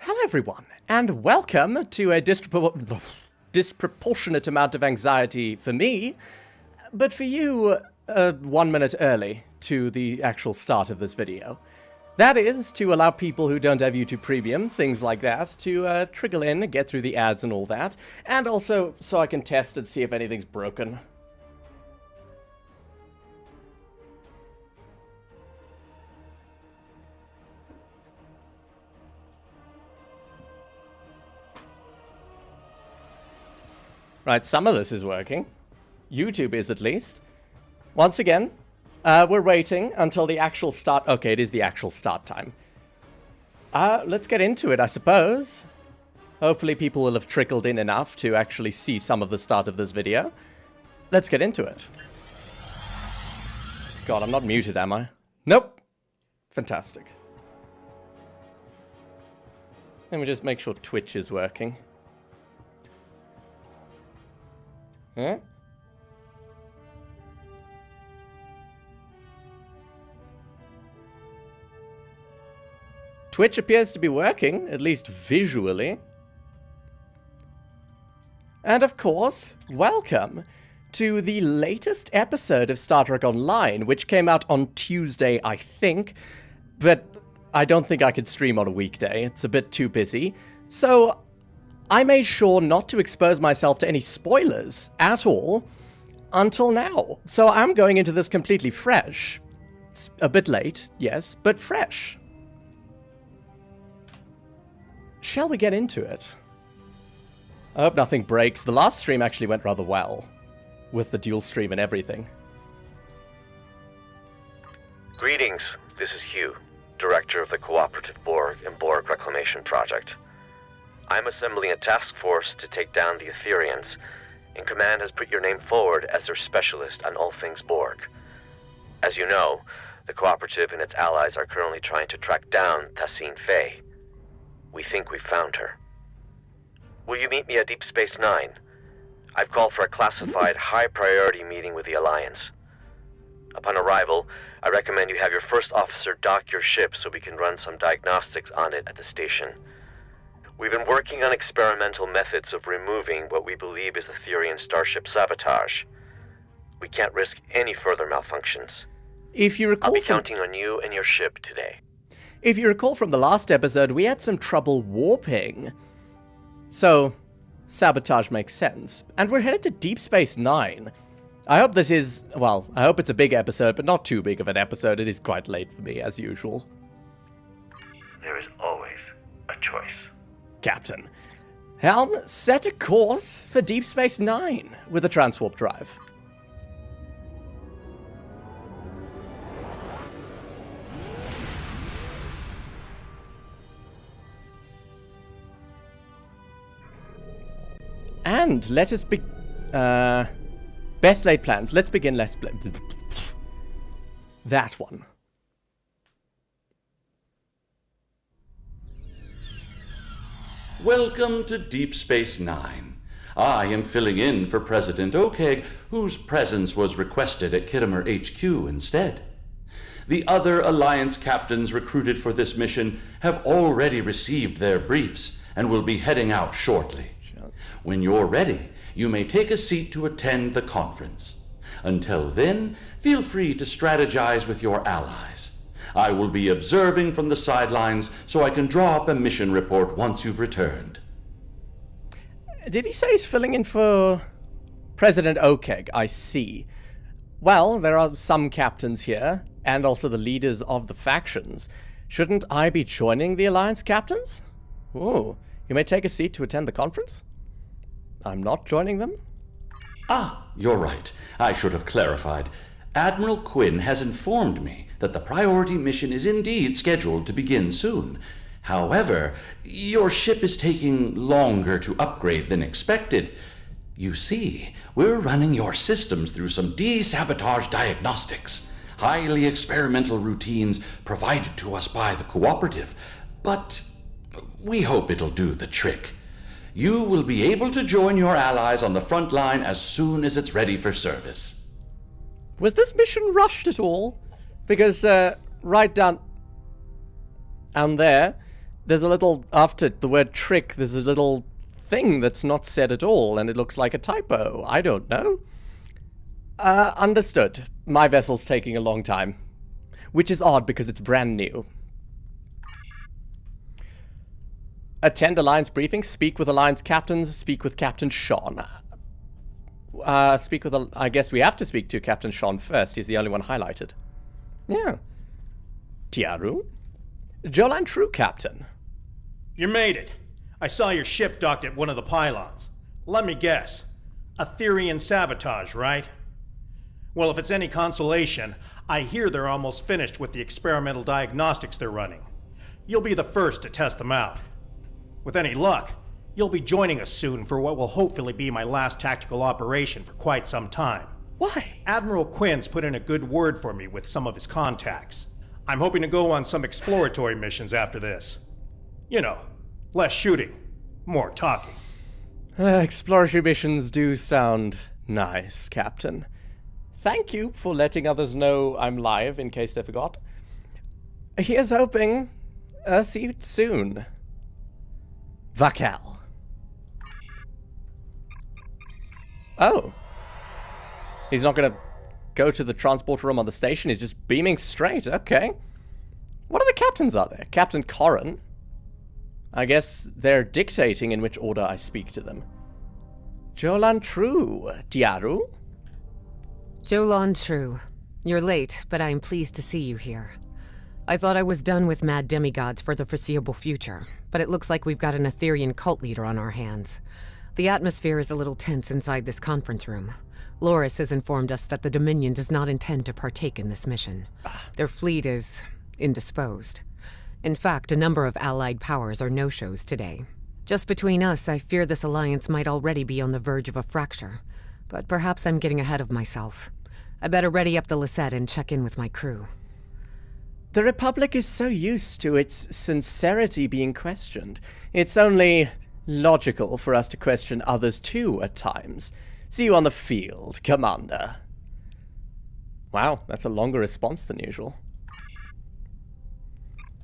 Hello everyone, and welcome to a disproportionate amount of anxiety for me, but for you, 1 minute early to the actual start of this video. That is, to allow people who don't have YouTube Premium, things like that, to trickle in, get through the ads and all that, and also so I can test and see if anything's broken. Right, some of this is working. YouTube is, at least. Once again, we're waiting until the actual start... Okay, it is the actual start time. Let's get into it, I suppose. Hopefully people will have trickled in enough to actually see some of the start of this video. Let's get into it. God, I'm not muted, am I? Nope. Fantastic. Let me just make sure Twitch is working. Huh? Twitch appears to be working, at least visually. And of course, welcome to the latest episode of Star Trek Online, which came out on Tuesday, I think, but I don't think I could stream on a weekday. It's a bit too busy. So I made sure not to expose myself to any spoilers at all until now. So I'm going into this completely fresh. It's a bit late, yes, but fresh. Shall we get into it? I hope nothing breaks. The last stream actually went rather well, with the dual stream and everything. Greetings, this is Hugh, Director of the Cooperative Borg and Borg Reclamation Project. I'm assembling a task force to take down the Aetherians, and Command has put your name forward as their specialist on all things Borg. As you know, the Cooperative and its allies are currently trying to track down Tassine Faye. We think we've found her. Will you meet me at Deep Space Nine? I've called for a classified, high-priority meeting with the Alliance. Upon arrival, I recommend you have your first officer dock your ship so we can run some diagnostics on it at the station. We've been working on experimental methods of removing what we believe is Aetherian starship sabotage. We can't risk any further malfunctions. If you recall, I'll be counting on you and your ship today. If you recall from the last episode, we had some trouble warping. So, sabotage makes sense. And we're headed to Deep Space Nine. I hope this is, well, I hope it's a big episode, but not too big of an episode. It is quite late for me, as usual. There is always a choice. Captain, helm, set a course for Deep Space Nine with a transwarp drive. And let us be... best laid plans. Let's begin that one. Welcome to Deep Space Nine. I am filling in for President Okeg, whose presence was requested at kel'Inra HQ instead. The other Alliance captains recruited for this mission have already received their briefs and will be heading out shortly. When you're ready, you may take a seat to attend the conference. Until then, feel free to strategize with your allies. I will be observing from the sidelines so I can draw up a mission report once you've returned. Did he say he's filling in for President Okeg? I see. Well, there are some captains here, and also the leaders of the factions. Shouldn't I be joining the Alliance captains? Ooh, you may take a seat to attend the conference? I'm not joining them? Ah, you're right. I should have clarified. Admiral Quinn has informed me that the priority mission is indeed scheduled to begin soon. However, your ship is taking longer to upgrade than expected. You see, we're running your systems through some desabotage diagnostics, highly experimental routines provided to us by the Cooperative, but we hope it'll do the trick. You will be able to join your allies on the front line as soon as it's ready for service. Was this mission rushed at all? Because right down there, There's a little, after the word trick, there's a little thing that's not said at all, and it looks like a typo. I don't know. Understood. My vessel's taking a long time. Which is odd because it's brand new. Attend Alliance briefing, speak with Alliance captains, speak with Captain Sean. I guess we have to speak to Captain Sean first. He's the only one highlighted. Yeah. Tiaru? Jolan True, Captain. You made it. I saw your ship docked at one of the pylons. Let me guess. Aetherian sabotage, right? Well, if it's any consolation, I hear they're almost finished with the experimental diagnostics they're running. You'll be the first to test them out. With any luck, you'll be joining us soon for what will hopefully be my last tactical operation for quite some time. Why? Admiral Quinn's put in a good word for me with some of his contacts. I'm hoping to go on some exploratory missions after this. You know, less shooting, more talking. Exploratory missions do sound nice, Captain. Thank you for letting others know I'm live, in case they forgot. Here's hoping. See you soon. Vakal. Oh. He's not gonna go to the transport room on the station, he's just beaming straight. Okay. What other captains are there? Captain Corrin. I guess they're dictating in which order I speak to them. Jolan True. Tiaru? Jolan True. You're late, but I am pleased to see you here. I thought I was done with mad demigods for the foreseeable future, but it looks like we've got an Aetherian cult leader on our hands. The atmosphere is a little tense inside this conference room. Loris has informed us that the Dominion does not intend to partake in this mission. Their fleet is indisposed. In fact, a number of allied powers are no-shows today. Just between us, I fear this alliance might already be on the verge of a fracture. But perhaps I'm getting ahead of myself. I better ready up the Lisette and check in with my crew. The Republic is so used to its sincerity being questioned. It's only logical for us to question others too at times. See you on the field, Commander. Wow, that's a longer response than usual.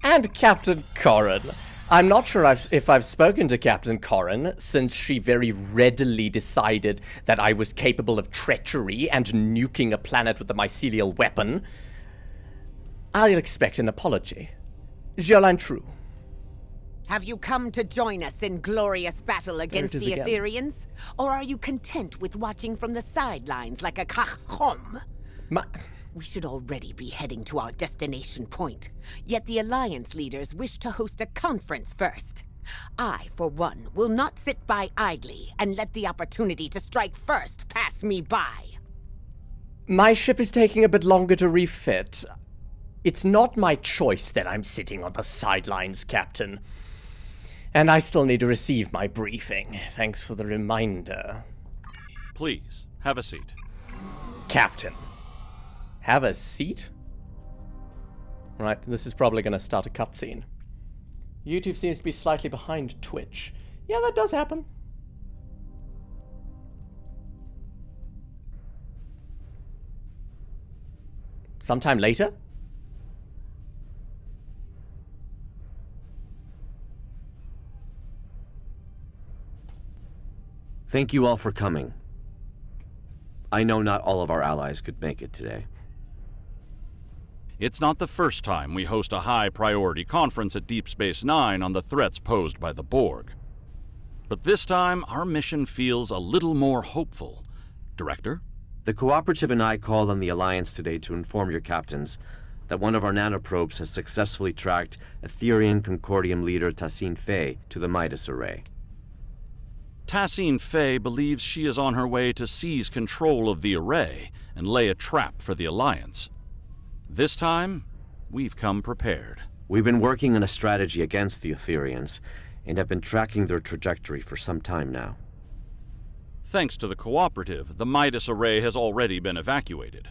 And Captain Corrin. I'm not sure if I've spoken to Captain Corrin since she very readily decided that I was capable of treachery and nuking a planet with a mycelial weapon. I'll expect an apology. Jolan True. Have you come to join us in glorious battle against the again. Aetherians? Or are you content with watching from the sidelines like a kachom? We should already be heading to our destination point, yet the Alliance leaders wish to host a conference first. I, for one, will not sit by idly and let the opportunity to strike first pass me by. My ship is taking a bit longer to refit. It's not my choice that I'm sitting on the sidelines, Captain. And I still need to receive my briefing. Thanks for the reminder. Please, have a seat. Captain. Have a seat? Right, this is probably going to start a cutscene. YouTube seems to be slightly behind Twitch. Yeah, that does happen. Sometime later? Thank you all for coming. I know not all of our allies could make it today. It's not the first time we host a high-priority conference at Deep Space Nine on the threats posed by the Borg. But this time, our mission feels a little more hopeful. Director? The Cooperative and I called on the Alliance today to inform your captains that one of our nanoprobes has successfully tracked Aetherian Concordium leader Tassine Fey to the Midas Array. Tassine Fey believes she is on her way to seize control of the array and lay a trap for the Alliance. This time, we've come prepared. We've been working on a strategy against the Aetherians and have been tracking their trajectory for some time now. Thanks to the Cooperative, the Midas Array has already been evacuated.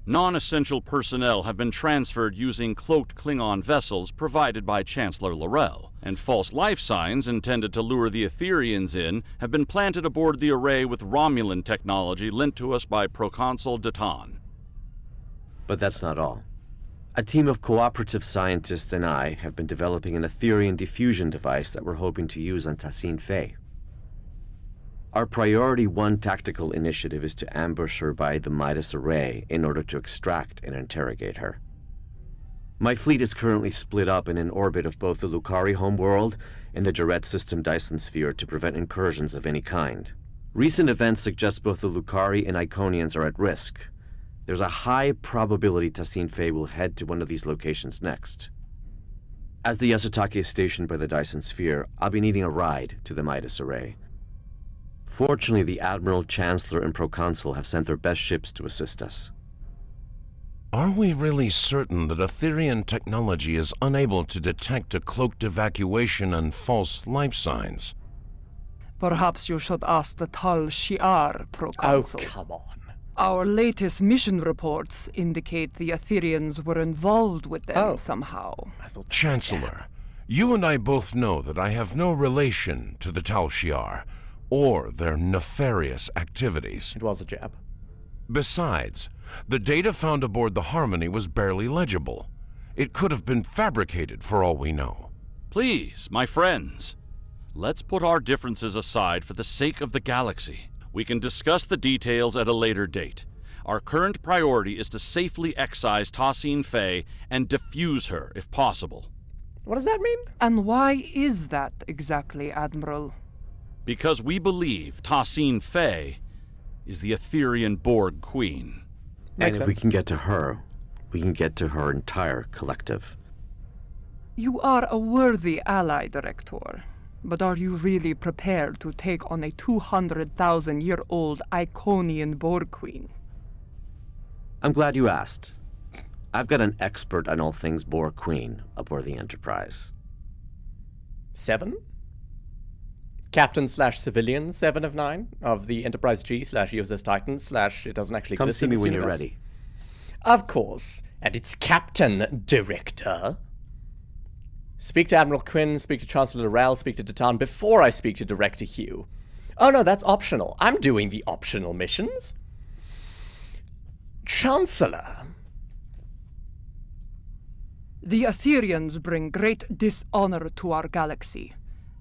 Non-essential personnel have been transferred using cloaked Klingon vessels provided by Chancellor L'Rell, and false life signs intended to lure the Aetherians in have been planted aboard the array with Romulan technology lent to us by Proconsul Datan. But that's not all. A team of cooperative scientists and I have been developing an Aetherian diffusion device that we're hoping to use on Tassine Faye. Our priority 1 tactical initiative is to ambush her by the Midas Array in order to extract and interrogate her. My fleet is currently split up in an orbit of both the Lucari homeworld and the Jarret system Dyson sphere to prevent incursions of any kind. Recent events suggest both the Lucari and Iconians are at risk. There's a high probability Tassine Faye will head to one of these locations next. As the Yasutake is stationed by the Dyson sphere, I'll be needing a ride to the Midas Array. Fortunately, the Admiral, Chancellor, and Proconsul have sent their best ships to assist us. Are we really certain that Aetherian technology is unable to detect a cloaked evacuation and false life signs? Perhaps you should ask the Tal Shi'ar, Proconsul. Oh, come on. Our latest mission reports indicate the Aetherians were involved with them somehow. Chancellor, you and I both know that I have no relation to the Tal Shi'ar or their nefarious activities. It was a jab. Besides, the data found aboard the Harmony was barely legible. It could have been fabricated for all we know. Please, my friends, let's put our differences aside for the sake of the galaxy. We can discuss the details at a later date. Our current priority is to safely excise Tassine Faye and defuse her, if possible. What does that mean? And why is that exactly, Admiral? Because we believe Tassine Faye is the Aetherian Borg Queen. And if we can get to her, we can get to her entire collective. You are a worthy ally, Director. But are you really prepared to take on a 200,000-year-old Iconian Borg Queen? I'm glad you asked. I've got an expert on all things Borg Queen aboard the Enterprise. 7? Captain/civilian 7 of 9 of the Enterprise G/USS Titan/ it doesn't actually Come exist see in me this when universe. you're ready. Of course. And it's Captain Director. Speak to Admiral Quinn, speak to Chancellor Torel, speak to Datan before I speak to Director Hugh. Oh no, that's optional. I'm doing the optional missions. Chancellor. The Aetherians bring great dishonor to our galaxy.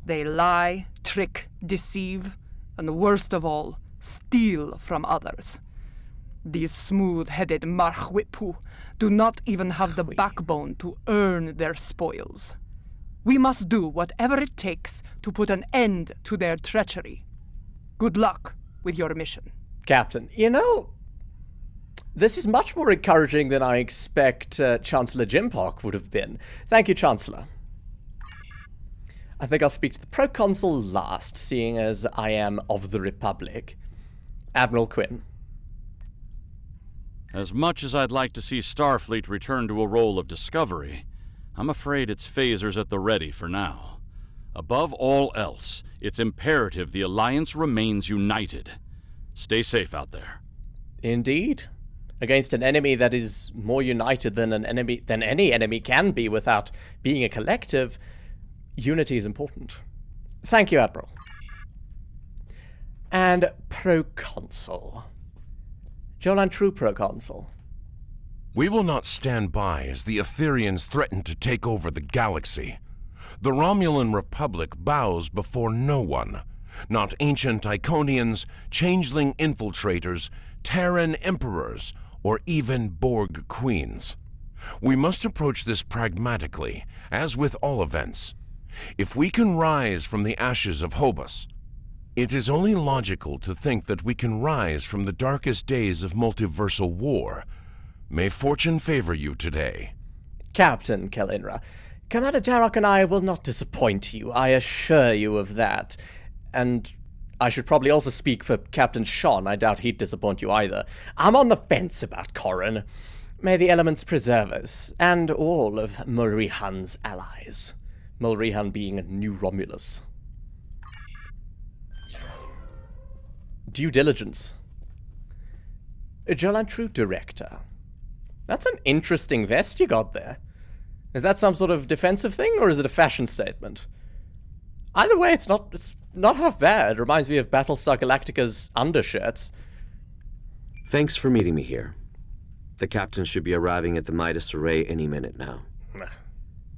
They lie, trick, deceive, and worst of all, steal from others. These smooth-headed Marchwipu do not even have the backbone to earn their spoils. We must do whatever it takes to put an end to their treachery. Good luck with your mission. Captain, you know, this is much more encouraging than I expect Chancellor Jimpock would have been. Thank you, Chancellor. I think I'll speak to the Proconsul last, seeing as I am of the Republic. Admiral Quinn. As much as I'd like to see Starfleet return to a role of discovery, I'm afraid its phasers at the ready for now. Above all else, it's imperative the Alliance remains united. Stay safe out there. Indeed. Against an enemy that is more united than any enemy can be without being a collective, unity is important. Thank you, Admiral. And Proconsul. Jolan True Proconsul. We will not stand by as the Aetherians threaten to take over the galaxy. The Romulan Republic bows before no one. Not ancient Iconians, changeling infiltrators, Terran emperors, or even Borg queens. We must approach this pragmatically, as with all events. If we can rise from the ashes of Hobus, it is only logical to think that we can rise from the darkest days of multiversal war. May fortune favor you today. Captain kel'Inra, Commander Darroch and I will not disappoint you, I assure you of that. And I should probably also speak for Captain Sean. I doubt he'd disappoint you either. I'm on the fence about Corrin. May the elements preserve us, and all of Mulrihan's allies. Mulrihan being New Romulus. Due diligence. Jolan True Director. That's an interesting vest you got there. Is that some sort of defensive thing, or is it a fashion statement? Either way, it's not half bad. It reminds me of Battlestar Galactica's undershirts. Thanks for meeting me here. The captain should be arriving at the Midas Array any minute now.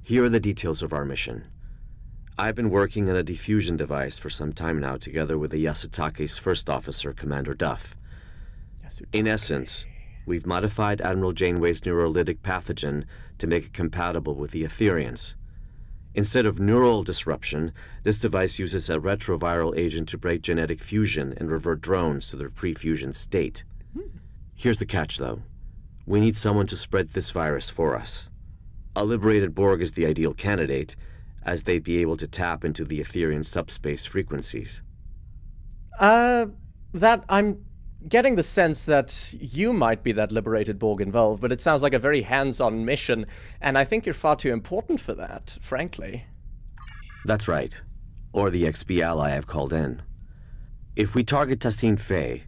Here are the details of our mission. I've been working on a diffusion device for some time now, together with the Yasutake's first officer, Commander Duff. In essence, we've modified Admiral Janeway's neurolytic pathogen to make it compatible with the Aetherians. Instead of neural disruption, this device uses a retroviral agent to break genetic fusion and revert drones to their pre-fusion state. Here's the catch, though. We need someone to spread this virus for us. A liberated Borg is the ideal candidate, as they'd be able to tap into the Aetherian subspace frequencies. I'm getting the sense that you might be that liberated Borg involved, but it sounds like a very hands-on mission, and I think you're far too important for that, frankly. That's right. Or the XB ally I've called in. If we target Tassine Faye,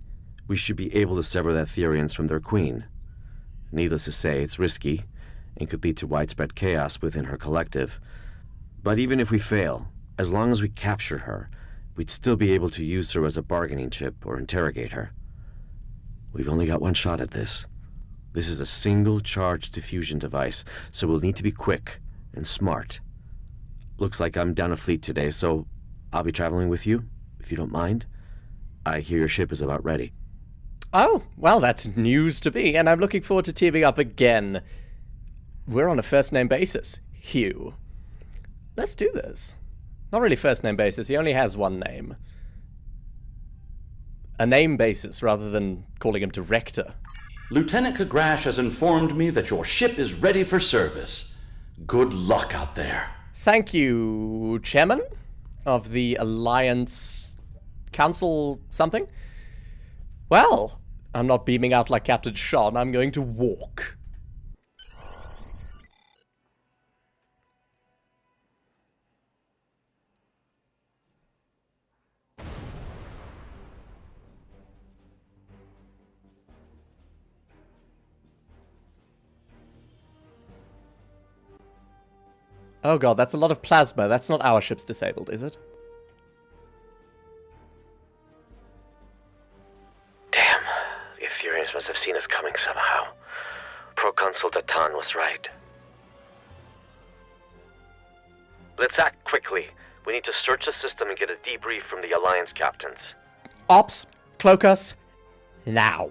we should be able to sever the Aetherians from their queen. Needless to say, it's risky, and could lead to widespread chaos within her collective. But even if we fail, as long as we capture her, we'd still be able to use her as a bargaining chip or interrogate her. We've only got one shot at this. This is a single-charge diffusion device, so we'll need to be quick and smart. Looks like I'm down a fleet today, so I'll be traveling with you, if you don't mind. I hear your ship is about ready. Oh, well, that's news to me, and I'm looking forward to teaming up again. We're on a first-name basis, Hugh. Let's do this. Not really first-name basis, he only has one name. A name basis, rather than calling him Director. Lieutenant Kagrash has informed me that your ship is ready for service. Good luck out there. Thank you, Chairman of the Alliance Council something. Well, I'm not beaming out like Captain Sean, I'm going to walk. Oh god, that's a lot of plasma. That's not our ship's disabled, is it? Damn. The Aetherians must have seen us coming somehow. Proconsul Datan was right. Let's act quickly. We need to search the system and get a debrief from the Alliance captains. Ops, cloak us, now.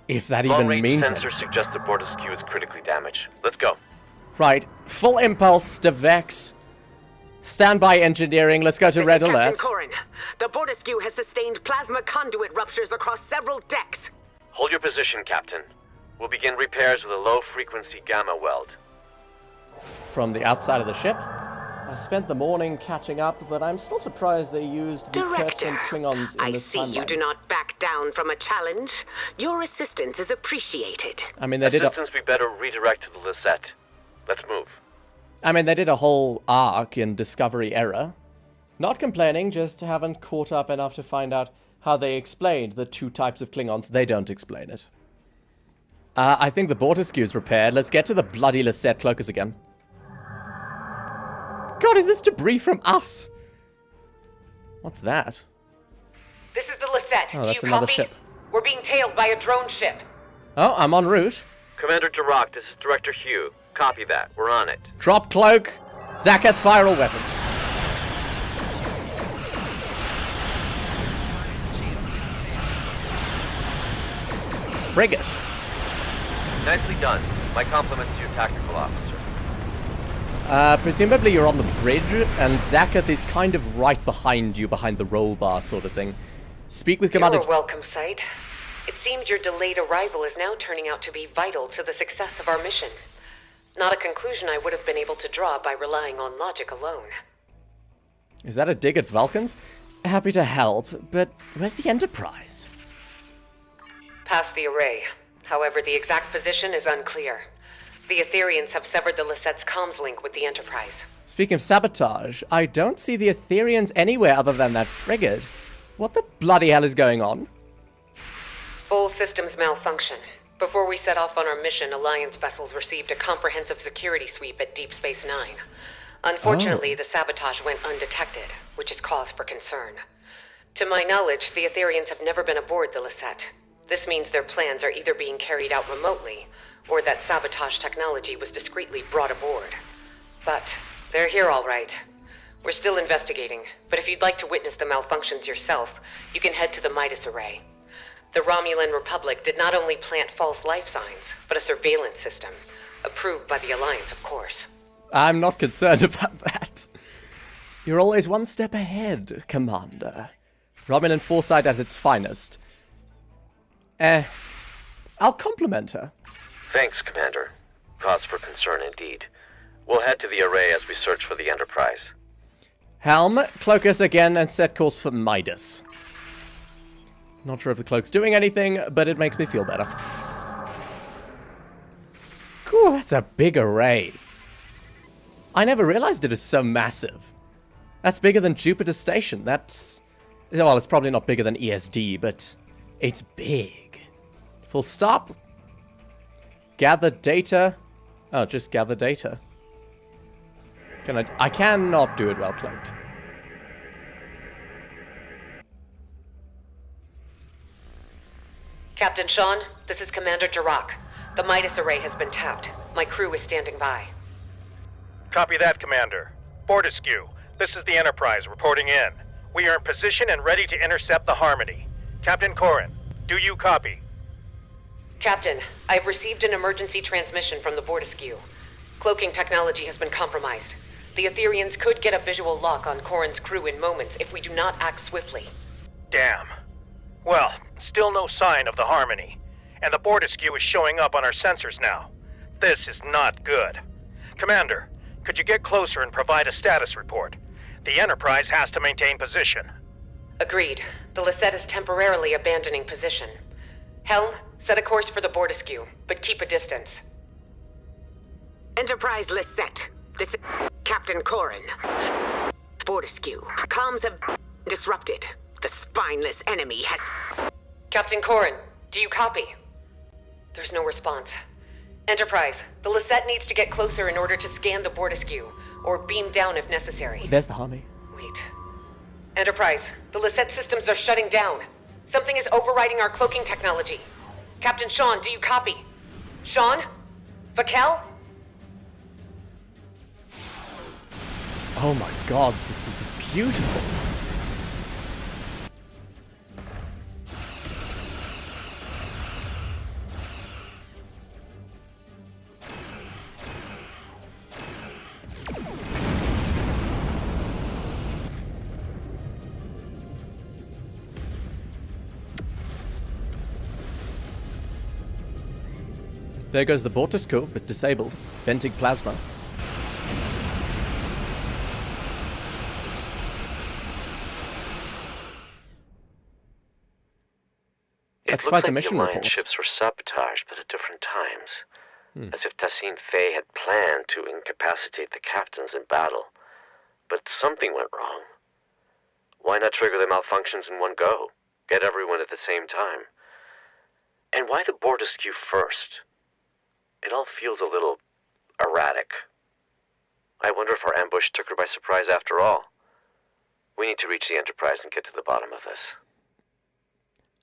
If that even means it. Long-range sensors suggest the Borg is critically damaged. Let's go. Right, full impulse to Vex. Standby engineering, let's go to red alert. Captain Corin, the Borg has sustained plasma conduit ruptures across several decks. Hold your position, Captain. We'll begin repairs with a low-frequency gamma weld. From the outside of the ship? I spent the morning catching up, but I'm still surprised they used the Kurtzman Klingons in this timeline. I see you do not back down from a challenge. Your assistance is appreciated. I mean, they did Assistance we better redirect to the Lisette. Let's move. I mean, they did a whole arc in Discovery Era. Not complaining, just haven't caught up enough to find out how they explained the two types of Klingons. They don't explain it. I think the Borg is repaired. Let's get to the bloody Lisette cloakers again. God, is this debris from us? What's that? This is the Lisette. Oh, Do you that's another copy? ship. We're being tailed by a drone ship. Oh, I'm en route. Commander Jirok, this is Director Hugh. Copy that. We're on it. Drop cloak. Zaketh, fire all weapons. Frigate. Nicely done. My compliments to your tactical officer. Presumably you're on the bridge, and Zaketh is kind of right behind you, behind the roll bar sort of thing. Speak with Commander... You're a welcome sight. It seemed your delayed arrival is now turning out to be vital to the success of our mission. Not a conclusion I would have been able to draw by relying on logic alone. Is that a dig at Vulcans? Happy to help, but where's the Enterprise? Past the array. However, the exact position is unclear. The Aetherians have severed the Lisette's comms link with the Enterprise. Speaking of sabotage, I don't see the Aetherians anywhere other than that frigate. What the bloody hell is going on? Full systems malfunction. Before we set off on our mission, Alliance vessels received a comprehensive security sweep at Deep Space Nine. Unfortunately, the sabotage went undetected, which is cause for concern. To my knowledge, the Aetherians have never been aboard the Lisette. This means their plans are either being carried out remotely, or that sabotage technology was discreetly brought aboard. But they're here all right. We're still investigating, but if you'd like to witness the malfunctions yourself, you can head to the Midas Array. The Romulan Republic did not only plant false life signs, but a surveillance system. Approved by the Alliance, of course. I'm not concerned about that. You're always one step ahead, Commander. Romulan foresight at its finest. I'll compliment her. Thanks, Commander. Cause for concern indeed. We'll head to the array as we search for the Enterprise. Helm, cloak us again and set course for Midas. Not sure if the cloak's doing anything, but it makes me feel better. Cool, that's a big array. I never realized it is so massive. That's bigger than Jupiter Station. That's... well, it's probably not bigger than ESD, but it's big. Full stop. Gather data. Oh, just gather data. I cannot do it well cloaked. Captain Sean, this is Commander Jirok. The Midas Array has been tapped. My crew is standing by. Copy that, Commander. Bortiskew, this is the Enterprise reporting in. We are in position and ready to intercept the Harmony. Captain Corin, do you copy? Captain, I've received an emergency transmission from the Bortiskew. Cloaking technology has been compromised. The Aetherians could get a visual lock on Corin's crew in moments if we do not act swiftly. Damn. Well, still no sign of the Harmony. And the Bortiskew is showing up on our sensors now. This is not good. Commander, could you get closer and provide a status report? The Enterprise has to maintain position. Agreed. The Lisette is temporarily abandoning position. Helm, set a course for the Bortiskew, but keep a distance. Enterprise Lisette. This is Captain Corin. Bortiskew. Comms have disrupted. The spineless enemy has... Captain Corin, do you copy? There's no response. Enterprise, the Lisette needs to get closer in order to scan the Bortiskew, or beam down if necessary. There's the Harmony. Wait. Enterprise, the Lisette systems are shutting down. Something is overriding our cloaking technology. Captain Sean, do you copy? Sean? Vakel? Oh my gods, this is beautiful. There goes the Bortiskew, but disabled. Venting plasma. That's quite the mission report. It report. looks like the Alliance ships were sabotaged, but at different times. As if Tassine Fey had planned to incapacitate the captains in battle. But something went wrong. Why not trigger the malfunctions in one go? Get everyone at the same time. And why the Bortiskew first? It all feels a little erratic. I wonder if our ambush took her by surprise after all. We need to reach the Enterprise and get to the bottom of this.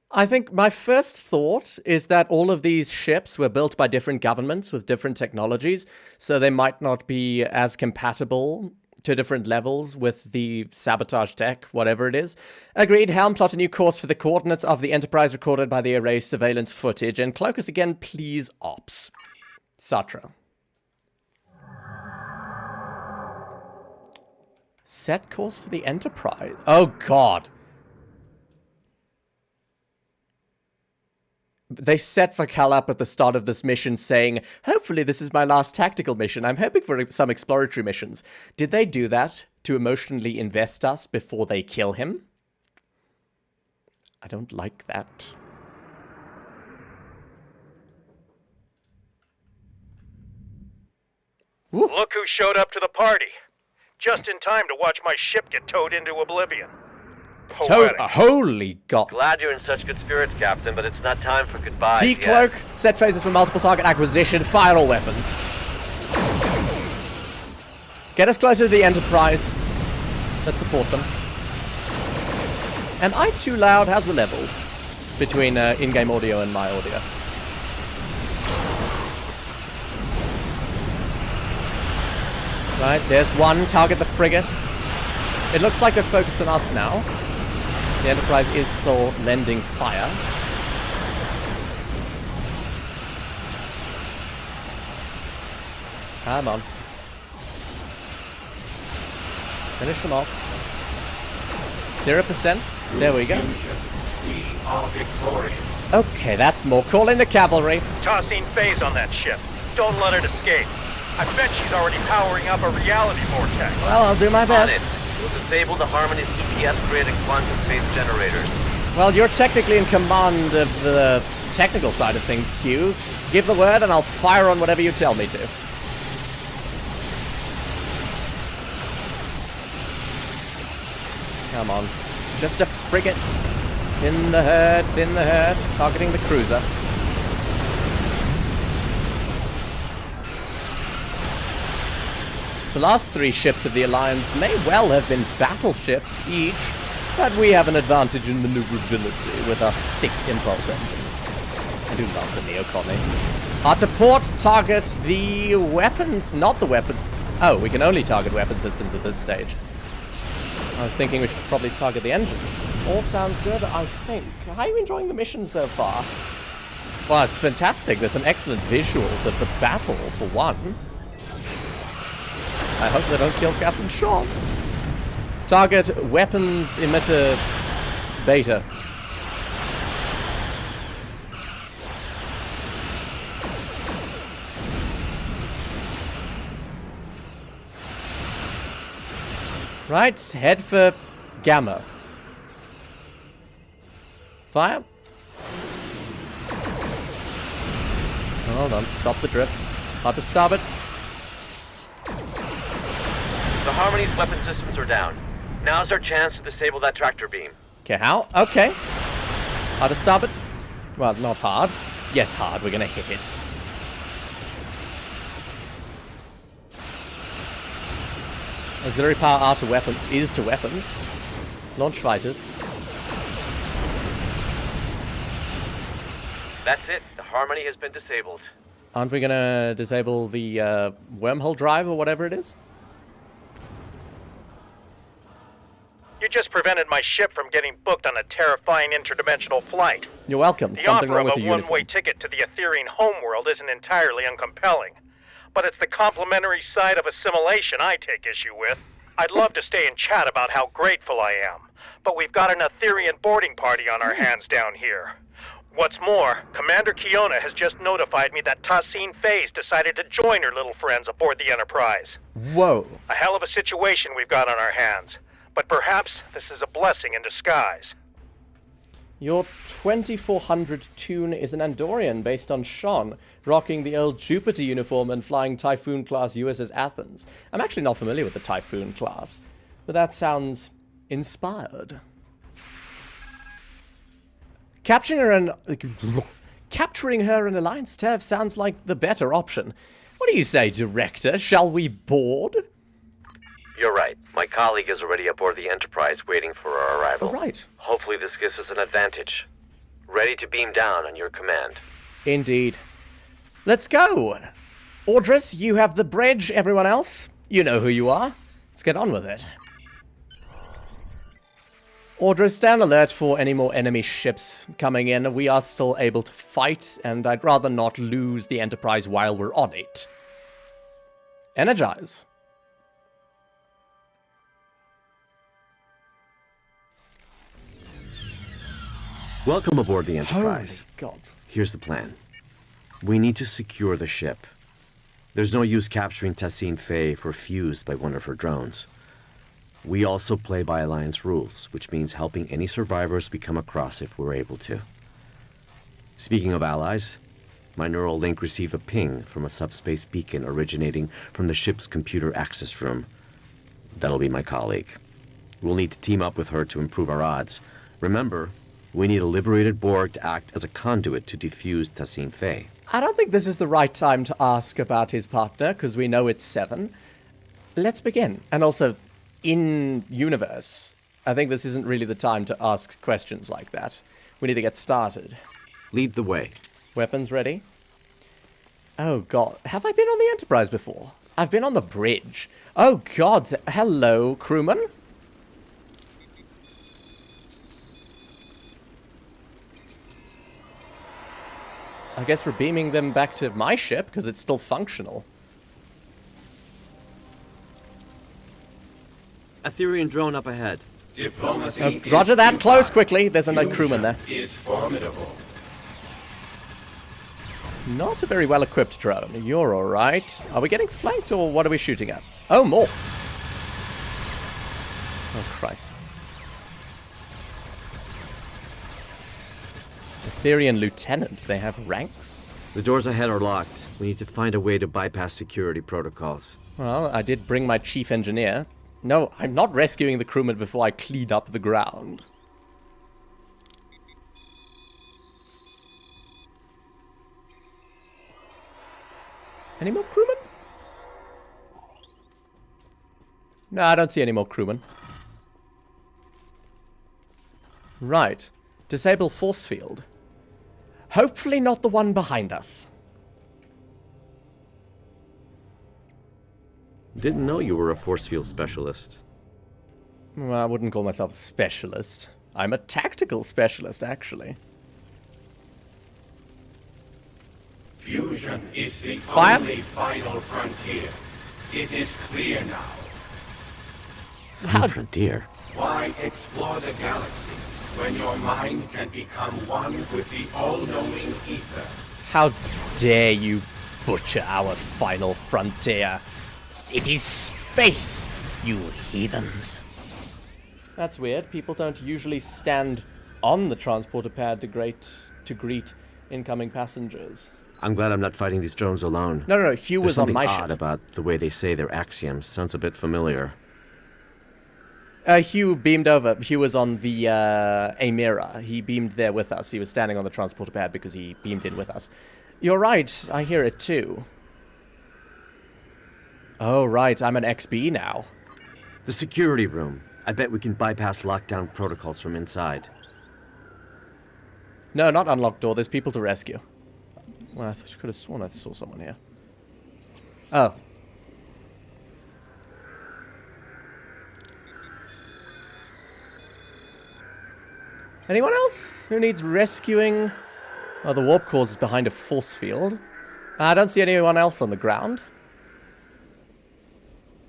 I think my first thought is that all of these ships were built by different governments with different technologies, so they might not be as compatible to different levels with the sabotage tech, whatever it is. Agreed, Helm, plot a new course for the coordinates of the Enterprise recorded by the array surveillance footage, and cloak us again, please, Ops. Satra. Set course for the Enterprise. Oh, God. They set Vakel up at the start of this mission saying, hopefully this is my last tactical mission. I'm hoping for some exploratory missions. Did they do that to emotionally invest us before they kill him? I don't like that. Ooh. Look who showed up to the party. Just in time to watch my ship get towed into oblivion. Holy God. Glad you're in such good spirits, Captain, but it's not time for goodbyes yet. Decloak, set phases for multiple target acquisition, fire all weapons. Get us closer to the Enterprise. Let's support them. Am I too loud? How's the levels? between in-game audio and my audio. Right, there's one. Target the frigate. It looks like they're focused on us now. The Enterprise is still lending fire. Come on. Finish them off. 0%. There we go. We are victorious. Okay, that's more. Call in the cavalry. Tossing phase on that ship. Don't let it escape. I bet she's already powering up a reality vortex. Well, I'll do my On best. it. We'll disable the Harmony's EPS-created quantum phase generators. Well, you're technically in command of the technical side of things, Hugh. Give the word and I'll fire on whatever you tell me to. Come on. Just a frigate. Thin the herd, thin the herd. Targeting the cruiser. The last 3 ships of the Alliance may well have been battleships each, but we have an advantage in maneuverability with our 6 impulse engines. I do love the neocomy. Our to port target the weapons, not the weapon. Oh, we can only target weapon systems at this stage. I was thinking we should probably target the engines. All sounds good, I think. How are you enjoying the mission so far? Well, it's fantastic. There's some excellent visuals of the battle, for one. I hope they don't kill Captain Sean. Target weapons emitter beta. Right, head for Gamma. Fire. Hold on, stop the drift. Hard to starboard. The Harmony's weapon systems are down. Now's our chance to disable that tractor beam. Okay, how? Okay. Hard to starboard. Well, not hard. Yes, hard. We're gonna hit it. Auxiliary power are to weapon is to weapons. Launch fighters. That's it. The Harmony has been disabled. Aren't we gonna disable the wormhole drive or whatever it is? You just prevented my ship from getting booked on a terrifying interdimensional flight. You're welcome. The Something offer wrong of with a the uniform. one-way ticket to the Aetherian homeworld isn't entirely uncompelling. But it's the complementary side of assimilation I take issue with. I'd love to stay and chat about how grateful I am, but we've got an Aetherian boarding party on our hands down here. What's more, Commander Kiona has just notified me that Tassine Phase decided to join her little friends aboard the Enterprise. Whoa. A hell of a situation we've got on our hands, but perhaps this is a blessing in disguise. Your 2400 tune is an Andorian based on Sean, rocking the old Jupiter uniform and flying Typhoon-class USS Athens. I'm actually not familiar with the Typhoon class, but that sounds inspired. Capturing her in Alliance Turf sounds like the better option. What do you say, Director? Shall we board? You're right. My colleague is already aboard the Enterprise waiting for our arrival. All right. Hopefully this gives us an advantage. Ready to beam down on your command. Indeed. Let's go. Audris, you have the bridge. Everyone else, you know who you are. Let's get on with it. Audris, stand alert for any more enemy ships coming in. We are still able to fight, and I'd rather not lose the Enterprise while we're on it. Energize. Welcome aboard the Enterprise. Holy God. Here's the plan. We need to secure the ship. There's no use capturing Tassine Faye if we're fused by one of her drones. We also play by Alliance rules, which means helping any survivors we come across if we're able to. Speaking of allies, my neural link received a ping from a subspace beacon originating from the ship's computer access room. That'll be my colleague. We'll need to team up with her to improve our odds. Remember, we need a liberated Borg to act as a conduit to defuse Tassine Faye. I don't think this is the right time to ask about his partner, because we know it's 7. Let's begin. And also, in universe, I think this isn't really the time to ask questions like that. We need to get started. Lead the way. Weapons ready? Oh god, have I been on the Enterprise before? I've been on the bridge. Oh god, hello, crewman. I guess we're beaming them back to my ship, because it's still functional. Aetherian drone up ahead. Diplomacy Roger that, close quickly. There's a night crewman there. is formidable. Not a very well-equipped drone. You're alright. Are we getting flanked, or what are we shooting at? Oh, more! Oh, Christ. Aetherian Lieutenant. They have ranks? The doors ahead are locked. We need to find a way to bypass security protocols. Well, I did bring my chief engineer. No, I'm not rescuing the crewman before I clean up the ground. Any more crewmen? No, I don't see any more crewmen. Right. Disable force field. Hopefully not the one behind us. Didn't know you were a force field specialist. Well, I wouldn't call myself a specialist. I'm a tactical specialist, actually. Fusion is the Fire. only final frontier. It is clear now. How Frontier. Why explore the galaxy when your mind can become one with the all-knowing ether? How dare you butcher our final frontier? It is space, you heathens. That's weird. People don't usually stand on the transporter pad to greet incoming passengers. I'm glad I'm not fighting these drones alone. No. Hugh was There's on my something odd ship. about the way they say their axioms. Sounds a bit familiar. Hugh beamed over. Hugh was on the Aethera. He beamed there with us. He was standing on the transporter pad because he beamed in with us. You're right. I hear it too. Oh, right. I'm an XB now. The security room. I bet we can bypass lockdown protocols from inside. No, not unlocked door. There's people to rescue. Well, I could have sworn I saw someone here. Oh. Anyone else who needs rescuing? Oh, the warp core is behind a force field. I don't see anyone else on the ground.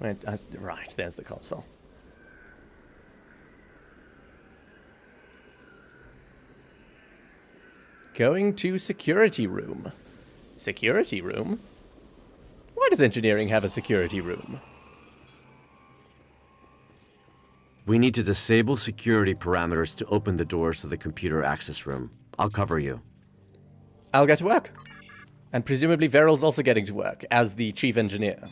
Wait, right, there's the console. Going to security room. Security room? Why does engineering have a security room? We need to disable security parameters to open the doors to the computer access room. I'll cover you. I'll get to work. And presumably Veryl's also getting to work as the chief engineer.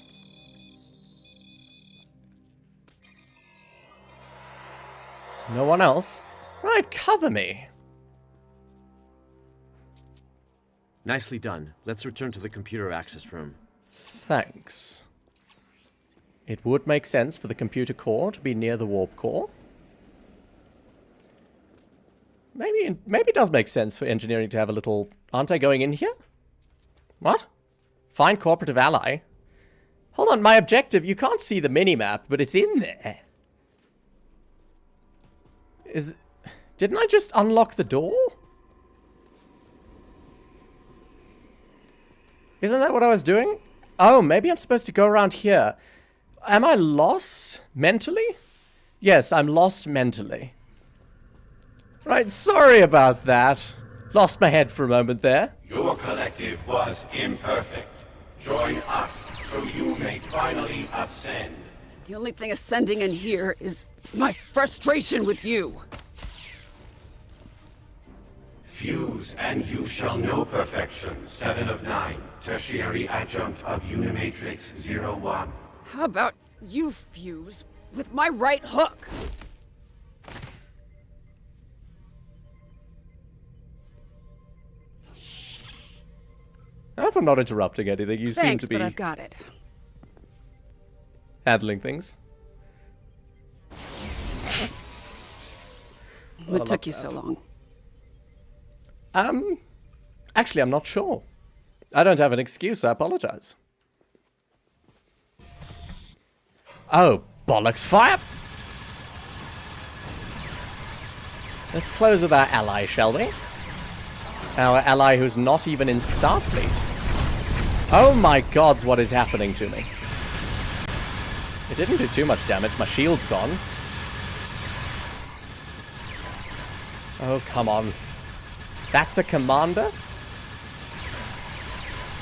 No one else? Right, cover me. Nicely done. Let's return to the computer access room. Thanks. It would make sense for the computer core to be near the warp core. Maybe it does make sense for engineering to have a little... Aren't I going in here? What? Find cooperative ally. Hold on, my objective, you can't see the minimap, but it's in there. Didn't I just unlock the door? Isn't that what I was doing? Oh, maybe I'm supposed to go around here. Am I lost mentally? Yes, I'm lost mentally. Right, sorry about that. Lost my head for a moment there. Your collective was imperfect. Join us so you may finally ascend. The only thing ascending in here is my frustration with you. Fuse and you shall know perfection. 7 of 9. Tertiary adjunct of Unimatrix 01. How about you fuse with my right hook? I hope I'm not interrupting anything. You seem Thanks, to be but I've got it. handling things. What took you so long? Actually, I'm not sure. I don't have an excuse, I apologize. Oh, bollocks fire! Let's close with our ally, shall we? Our ally who's not even in Starfleet. Oh my gods, what is happening to me? It didn't do too much damage, my shield's gone. Oh, come on. That's a commander?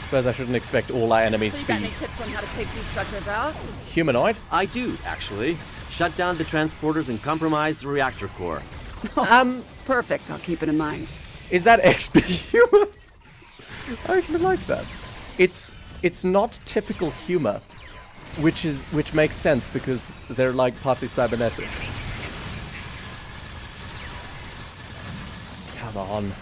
Suppose I shouldn't expect all our enemies So you to got be any tips on how to take these suckers out? humanoid. I do, actually. Shut down the transporters and compromise the reactor core. Perfect. I'll keep it in mind. Is that XP humor? I actually like that. It's not typical humor, which makes sense because they're like partly cybernetic. Come on.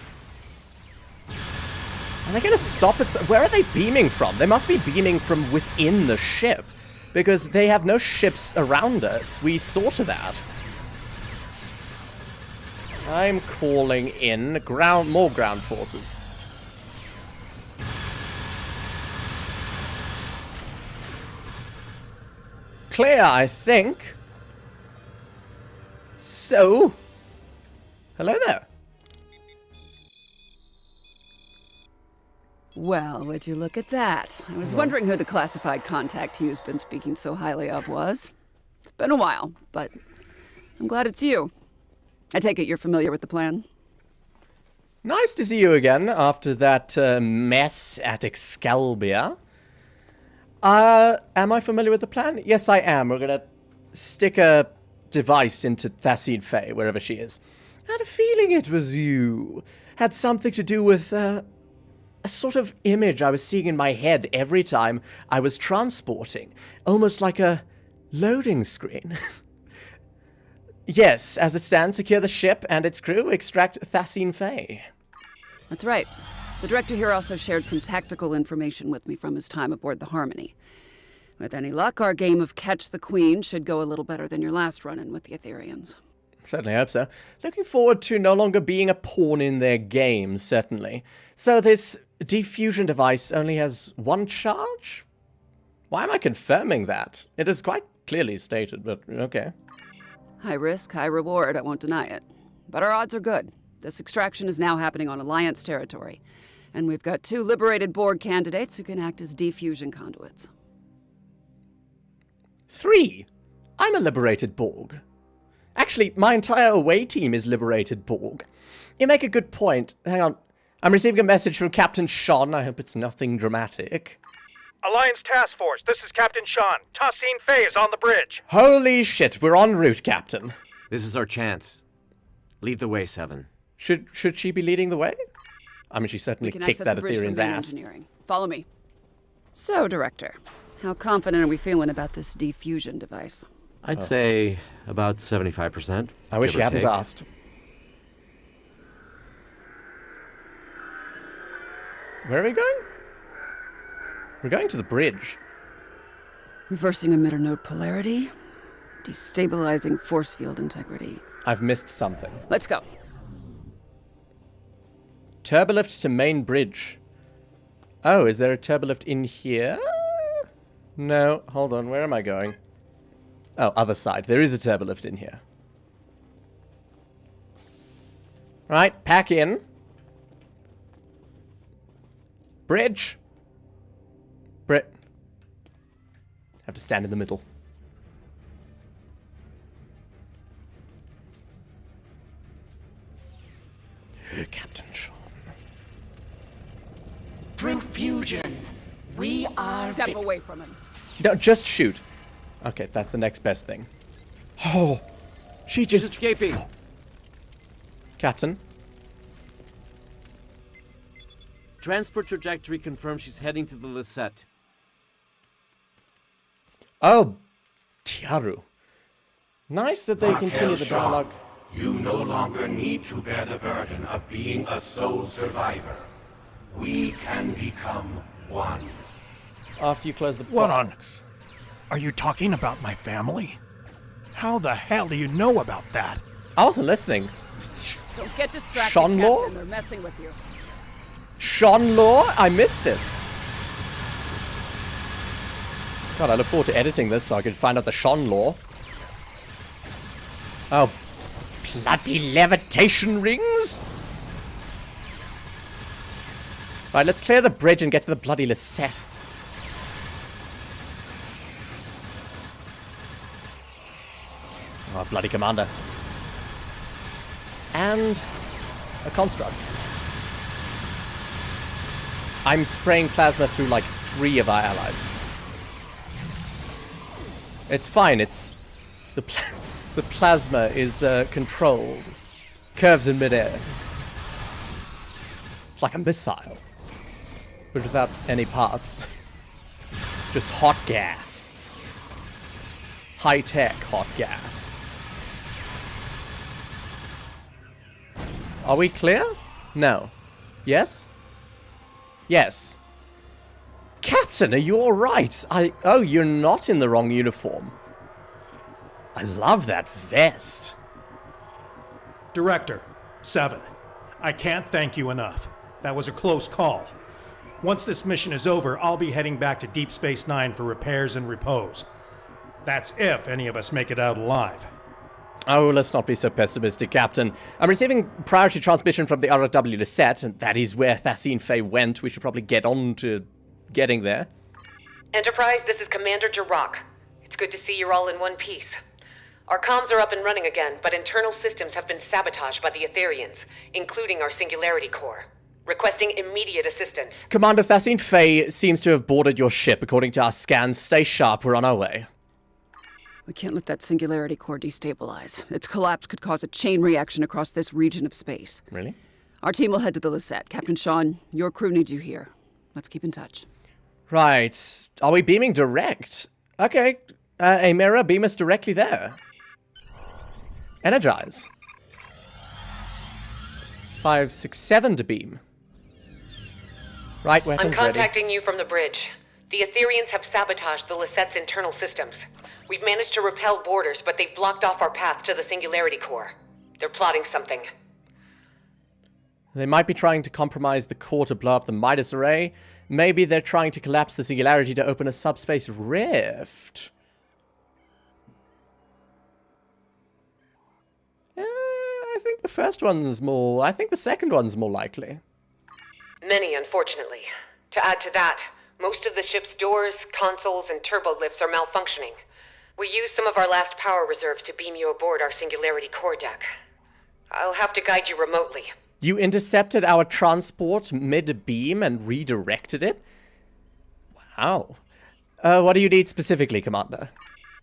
Are they gonna stop it? Where are they beaming from? They must be beaming from within the ship, because they have no ships around us. We saw to that. I'm calling in more ground forces. Clear, I think. So, hello there. Well, would you look at that? I was wondering who the classified contact Hugh's been speaking so highly of was. It's been a while, but I'm glad it's you. I take it you're familiar with the plan? Nice to see you again after that mess at Excalibur. Am I familiar with the plan? Yes, I am. We're gonna stick a device into Thassine Fey, wherever she is. I had a feeling it was you. Had something to do with a sort of image I was seeing in my head every time I was transporting. Almost like a loading screen. Yes, as it stands, secure the ship and its crew, extract Thassine Fey. That's right. The director here also shared some tactical information with me from his time aboard the Harmony. With any luck, our game of Catch the Queen should go a little better than your last run-in with the Aetherians. Certainly hope so. Looking forward to no longer being a pawn in their game, certainly. So this diffusion device only has one charge? Why am I confirming that? It is quite clearly stated, but okay. High risk, high reward, I won't deny it. But our odds are good. This extraction is now happening on Alliance territory. And we've got 2 liberated Borg candidates who can act as diffusion conduits. 3. I'm a liberated Borg. Actually, my entire away team is liberated Borg. You make a good point. Hang on. I'm receiving a message from Captain Sean. I hope it's nothing dramatic. Alliance Task Force, this is Captain Sean. Thassine Fey is on the bridge. Holy shit, we're en route, Captain. This is our chance. Lead the way, Seven. Should she be leading the way? I mean, she certainly kicked that Aetherian's ass. Follow me. So, Director, how confident are we feeling about this diffusion device? I'd say about 75%. I wish you hadn't asked. Where are we going? We're going to the bridge. Reversing emitter node polarity, destabilizing force field integrity. I've missed something. Let's go. Turbolift to main bridge. Oh, is there a turbolift in here? No, hold on, where am I going? Oh, other side. There is a turbolift in here. Right, pack in. Bridge. Have to stand in the middle. Captain Sean. Through fusion, we are... Step away from him. No, just shoot. Okay, that's the next best thing. Oh, she just... escaping. Captain? Transport trajectory confirms she's heading to the Lisette. Oh, Tiaru. Nice that they continue the dialogue. You no longer need to bear the burden of being a sole survivor. We can become one. After you close the What on? box. Are you talking about my family? How the hell do you know about that? I wasn't listening. Don't get distracted, Sean Law? Captain. They're messing with you. Sean Law? I missed it. God, I look forward to editing this so I can find out the Sean Law. Oh, bloody levitation rings? Right, let's clear the bridge and get to the bloody Lisette. Oh, bloody commander. And a construct. I'm spraying plasma through like 3 of our allies. It's fine, it's... The plasma is controlled. Curves in midair. It's like a missile. But without any parts. Just hot gas. High-tech hot gas. Are we clear? No. Yes? Yes. Captain, are you alright? Oh, you're not in the wrong uniform. I love that vest. Director, 7. I can't thank you enough. That was a close call. Once this mission is over, I'll be heading back to Deep Space Nine for repairs and repose. That's if any of us make it out alive. Oh, let's not be so pessimistic, Captain. I'm receiving priority transmission from the RW Lisette, and that is where Thacine Fay went. We should probably get on to getting there. Enterprise, this is Commander Jirok. It's good to see you're all in one piece. Our comms are up and running again, but internal systems have been sabotaged by the Aetherians, including our Singularity Core. Requesting immediate assistance. Commander Thacine Fay seems to have boarded your ship, according to our scans. Stay sharp, we're on our way. We can't let that Singularity Core destabilize. Its collapse could cause a chain reaction across this region of space. Really? Our team will head to the Lisette. Captain Sean, your crew needs you here. Let's keep in touch. Right. Are we beaming direct? Okay. Aethera, beam us directly there. Energize. 5, 6, 7 to beam. Right, weapons I'm contacting you from the bridge. The Aetherians have sabotaged the Lisette's internal systems. We've managed to repel boarders, but they've blocked off our path to the Singularity Core. They're plotting something. They might be trying to compromise the core to blow up the Midas Array. Maybe they're trying to collapse the Singularity to open a subspace rift. I think the first one's more... I think the second one's more likely. Many, unfortunately. To add to that, most of the ship's doors, consoles, and turbo lifts are malfunctioning. We used some of our last power reserves to beam you aboard our Singularity Core deck. I'll have to guide you remotely. You intercepted our transport mid-beam and redirected it? Wow. What do you need specifically, Commander?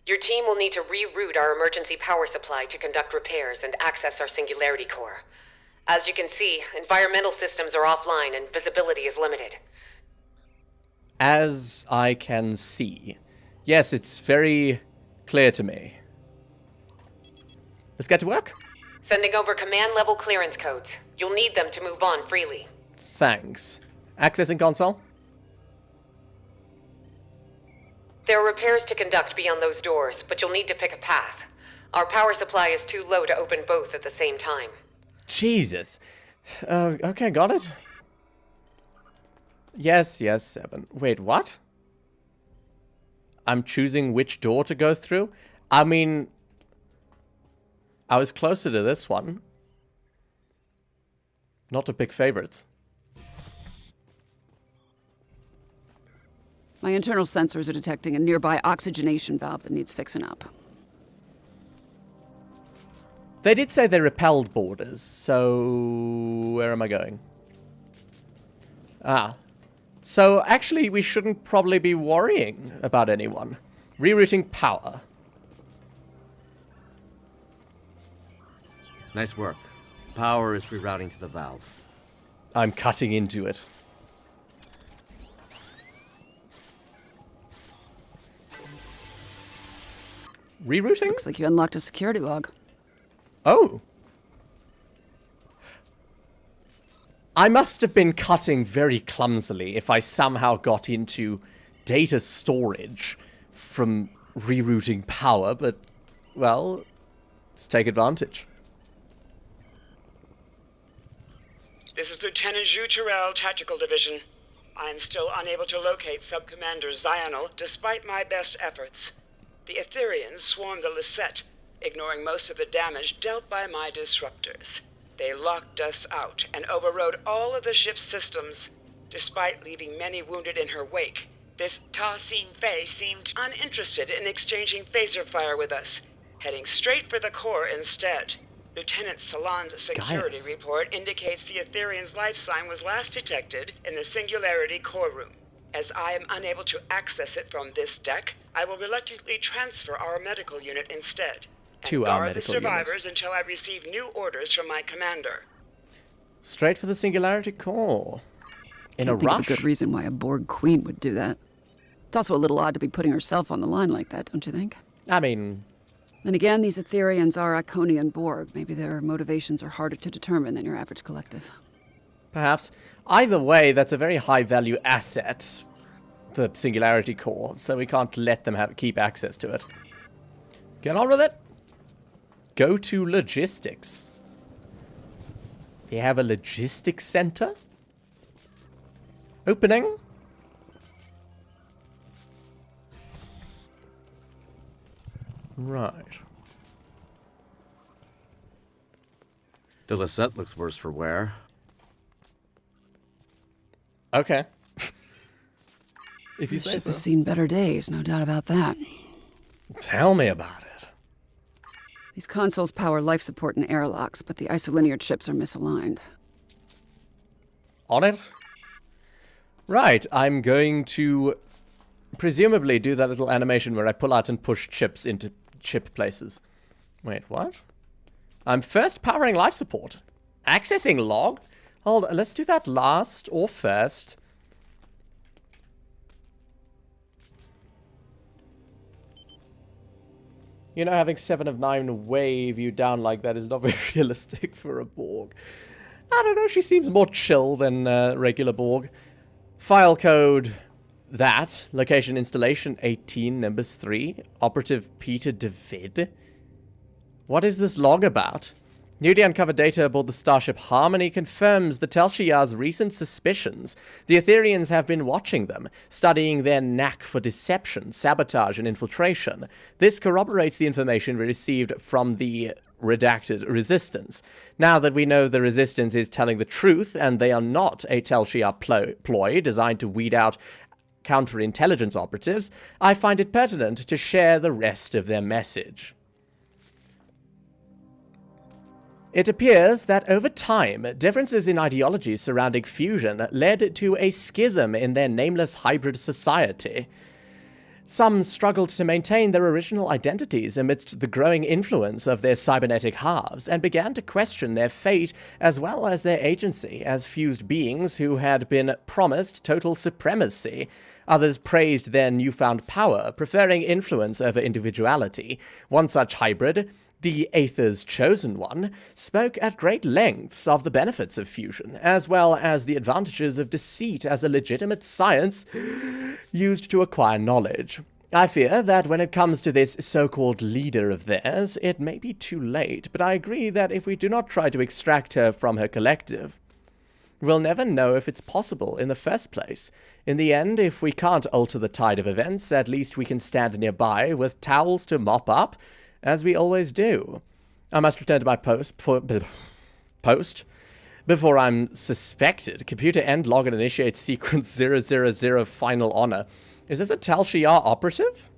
Your team will need to reroute our emergency power supply to conduct repairs and access our Singularity Core. As you can see, environmental systems are offline and visibility is limited. As I can see. Yes, it's very clear to me. Let's get to work. Sending over command-level clearance codes. You'll need them to move on freely. Thanks. Accessing console? There are repairs to conduct beyond those doors, but you'll need to pick a path. Our power supply is too low to open both at the same time. Jesus. Okay, got it. Yes, 7. Wait, what? I'm choosing which door to go through? I mean... I was closer to this one. Not to pick favorites. My internal sensors are detecting a nearby oxygenation valve that needs fixing up. They did say they repelled boarders, so... where am I going? Ah. So, actually, we shouldn't probably be worrying about anyone. Rerouting power. Nice work. Power is rerouting to the valve. I'm cutting into it. Rerouting? Looks like you unlocked a security log. Oh. I must have been cutting very clumsily if I somehow got into data storage from rerouting power, but, well, let's take advantage. This is Lieutenant Zhu Torel, Tactical Division. I am still unable to locate Subcommander Zionel, despite my best efforts. The Aetherians swarmed the Lisette, ignoring most of the damage dealt by my disruptors. They locked us out and overrode all of the ship's systems. Despite leaving many wounded in her wake, this Ta-Seen Fei seemed uninterested in exchanging phaser fire with us, heading straight for the core instead. Lieutenant Salon's security report indicates the Aetherian's life sign was last detected in the Singularity core room. As I am unable to access it from this deck, I will reluctantly transfer our medical unit instead. To our medical unit. Guard the survivors until I receive new orders from my commander. Straight for the Singularity core. In a Can't think rush? of a good reason why a Borg queen would do that. It's also a little odd to be putting herself on the line like that, don't you think? I mean... Then again, these Aetherians are Iconian Borg. Maybe their motivations are harder to determine than your average collective. Perhaps. Either way, that's a very high-value asset, the Singularity core, so we can't let them keep access to it. Get on with it. Go to logistics. They have a logistics center? Opening? Right. The Lisette looks worse for wear. Okay. If you This say ship so. has seen better days, no doubt about that. Tell me about it. These consoles power life support and airlocks, but the isolinear chips are misaligned. On it? Right, I'm going to presumably do that little animation where I pull out and push chips into chip places. Wait, what? I'm first powering life support. Accessing log? Hold on, let's do that last or first. You know, having 7 of 9 wave you down like that is not very realistic for a Borg. I don't know, she seems more chill than regular Borg. File code that. Location installation 18, Nimbus 3. Operative Peter David. What is this log about? Newly uncovered data aboard the starship Harmony confirms the Tel Shiar's recent suspicions. The Aetherians have been watching them, studying their knack for deception, sabotage, and infiltration. This corroborates the information we received from the redacted Resistance. Now that we know the Resistance is telling the truth, and they are not a Tel Shiar ploy designed to weed out counterintelligence operatives, I find it pertinent to share the rest of their message. It appears that over time, differences in ideologies surrounding fusion led to a schism in their nameless hybrid society. Some struggled to maintain their original identities amidst the growing influence of their cybernetic halves, and began to question their fate as well as their agency as fused beings who had been promised total supremacy. Others praised their newfound power, preferring influence over individuality. One such hybrid, the Aether's Chosen One, spoke at great lengths of the benefits of fusion, as well as the advantages of deceit as a legitimate science used to acquire knowledge. I fear that when it comes to this so-called leader of theirs, it may be too late, but I agree that if we do not try to extract her from her collective, we'll never know if it's possible in the first place. In the end, if we can't alter the tide of events, at least we can stand nearby with towels to mop up, as we always do. I must return to my post before I'm suspected. Computer end log and initiate sequence 000 final honor. Is this a Tel Shiar operative?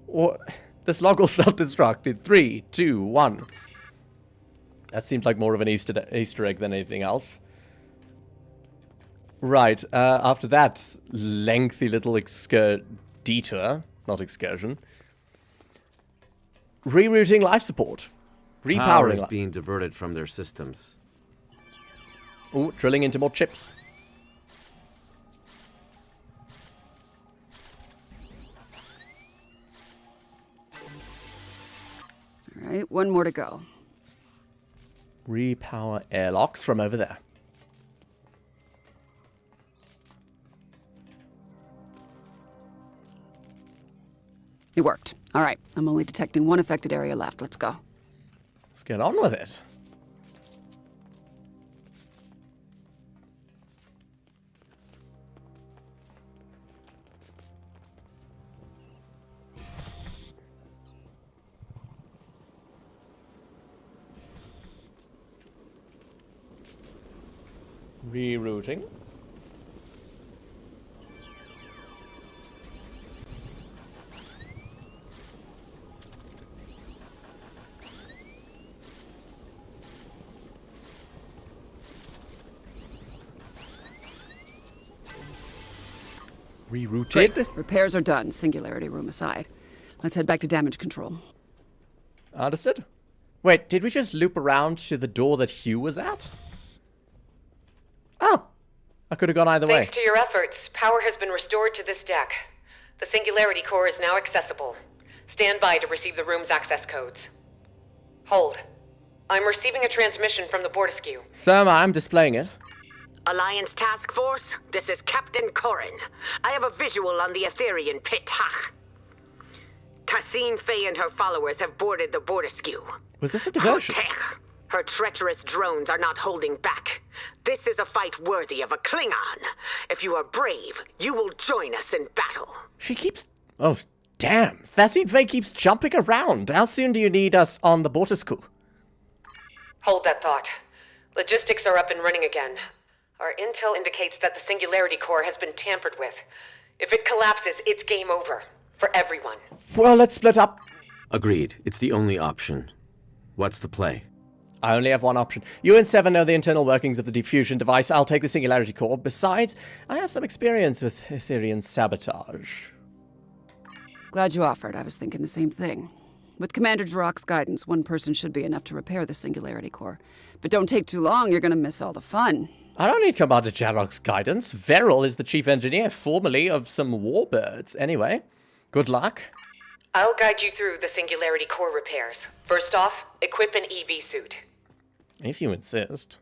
Or this log will self-destruct in 3, 2, 1. That seems like more of an Easter egg than anything else. Right, after that lengthy little detour, not excursion. Rerouting life support. Repowering. Power is being diverted from their systems. Ooh, drilling into more chips. All right, one more to go. Repower airlocks from over there. It worked. All right, I'm only detecting one affected area left. Let's go. Let's get on with it. Rerouting. Rerouted. Great. Repairs are done, singularity room aside. Let's head back to damage control. Understood. Wait, did we just loop around to the door that Hugh was at? Oh! I could have gone either way. Thanks to your efforts, power has been restored to this deck. The Singularity Core is now accessible. Stand by to receive the room's access codes. Hold. I'm receiving a transmission from the Bortisque. Sir, I'm displaying it. Alliance Task Force, this is Captain Corin. I have a visual on the Aetherian pit. Ha! Tassine Faye and her followers have boarded the Bortisque. Was this a diversion? Her treacherous drones are not holding back. This is a fight worthy of a Klingon. If you are brave, you will join us in battle. She keeps... Oh, damn. Tassine Faye keeps jumping around. How soon do you need us on the Bortisque? Hold that thought. Logistics are up and running again. Our intel indicates that the Singularity Core has been tampered with. If it collapses, it's game over. For everyone. Well, let's split up. Agreed. It's the only option. What's the play? I only have one option. You and Seven know the internal workings of the diffusion device. I'll take the Singularity Core. Besides, I have some experience with Aetherian sabotage. Glad you offered. I was thinking the same thing. With Commander Jirok's guidance, one person should be enough to repair the Singularity Core. But don't take too long, you're gonna miss all the fun. I don't need Commander Jirok's guidance. Veril is the chief engineer, formerly of some warbirds. Anyway, good luck. I'll guide you through the Singularity Core repairs. First off, equip an EV suit. If you insist.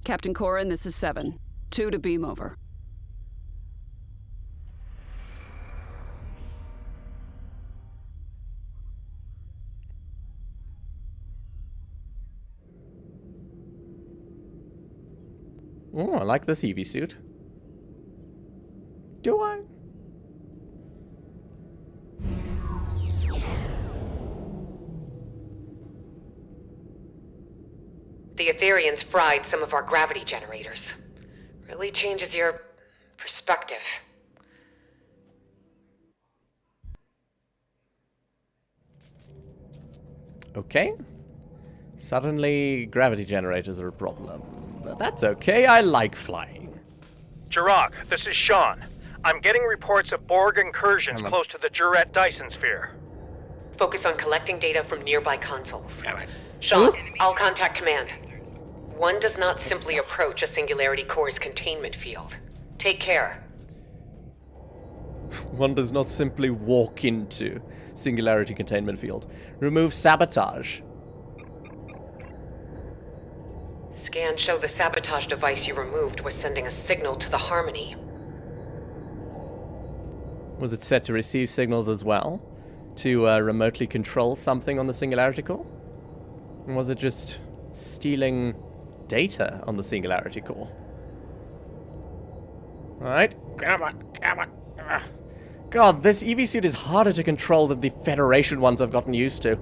Captain Corin, this is 7. 2 to beam over. Oh, I like this EV suit. Do I? The Aetherians fried some of our gravity generators. Really changes your perspective. Okay. Suddenly, gravity generators are a problem. But that's okay, I like flying. Jirok, this is Sean. I'm getting reports of Borg incursions close to the Juret Dyson sphere. Focus on collecting data from nearby consoles. Sean, I'll contact command. One does not simply approach a Singularity Core's containment field. Take care. One does not simply walk into Singularity containment field. Remove sabotage. Scans show the sabotage device you removed was sending a signal to the Harmony. Was it set to receive signals as well? To remotely control something on the Singularity Core? Or was it just stealing data on the Singularity Core? Alright, come on, come on. Ugh. God, this EV suit is harder to control than the Federation ones I've gotten used to.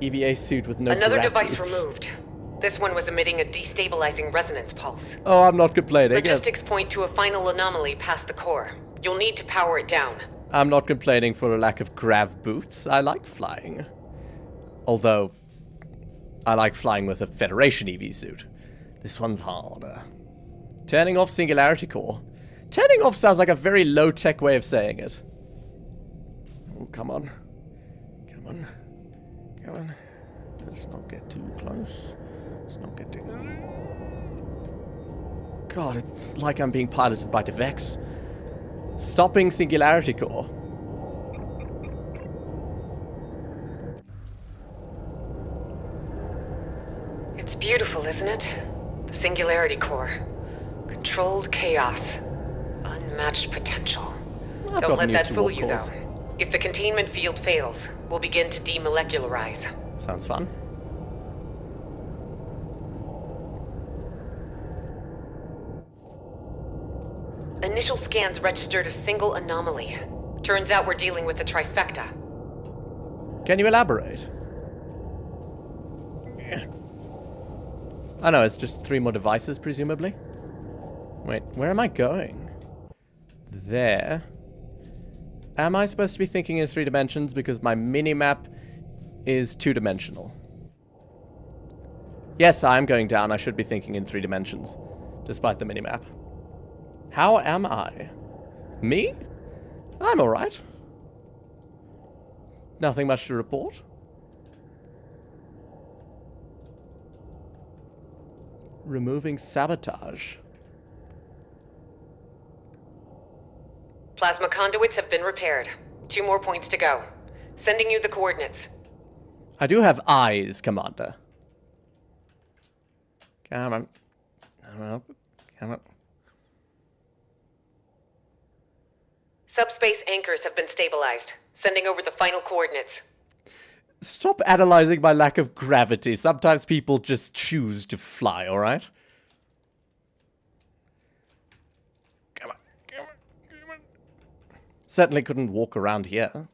EVA suit with no Another device boots. removed. This one was emitting a destabilizing resonance pulse. Oh, I'm not complaining. Logistics point to a final anomaly past the core. You'll need to power it down. I'm not complaining for a lack of grav boots. I like flying. Although, I like flying with a Federation EV suit. This one's harder. Turning off Singularity Core. Turning off sounds like a very low-tech way of saying it. Oh, come on. Come on. Come on. Let's not get too close. Let's not get too... God, it's like I'm being piloted by Devex. Stopping Singularity Core. It's beautiful, isn't it? The Singularity Core. Controlled chaos. Unmatched potential. Don't let that fool you, though. If the containment field fails, we'll begin to demolecularize. Sounds fun. Initial scans registered a single anomaly. Turns out we're dealing with the trifecta. Can you elaborate? I know, it's just 3 more devices, presumably. Wait, where am I going? There. Am I supposed to be thinking in 3 dimensions because my mini-map is 2-dimensional? Yes, I'm going down. I should be thinking in 3 dimensions, despite the mini-map. How am I? Me? I'm alright. Nothing much to report. Removing sabotage. Plasma conduits have been repaired. 2 more points to go. Sending you the coordinates. I do have eyes, Commander. Come on. Come on. Come on. Subspace anchors have been stabilized. Sending over the final coordinates. Stop analyzing my lack of gravity. Sometimes people just choose to fly, alright? Come on. Come on. Come on. Certainly couldn't walk around here.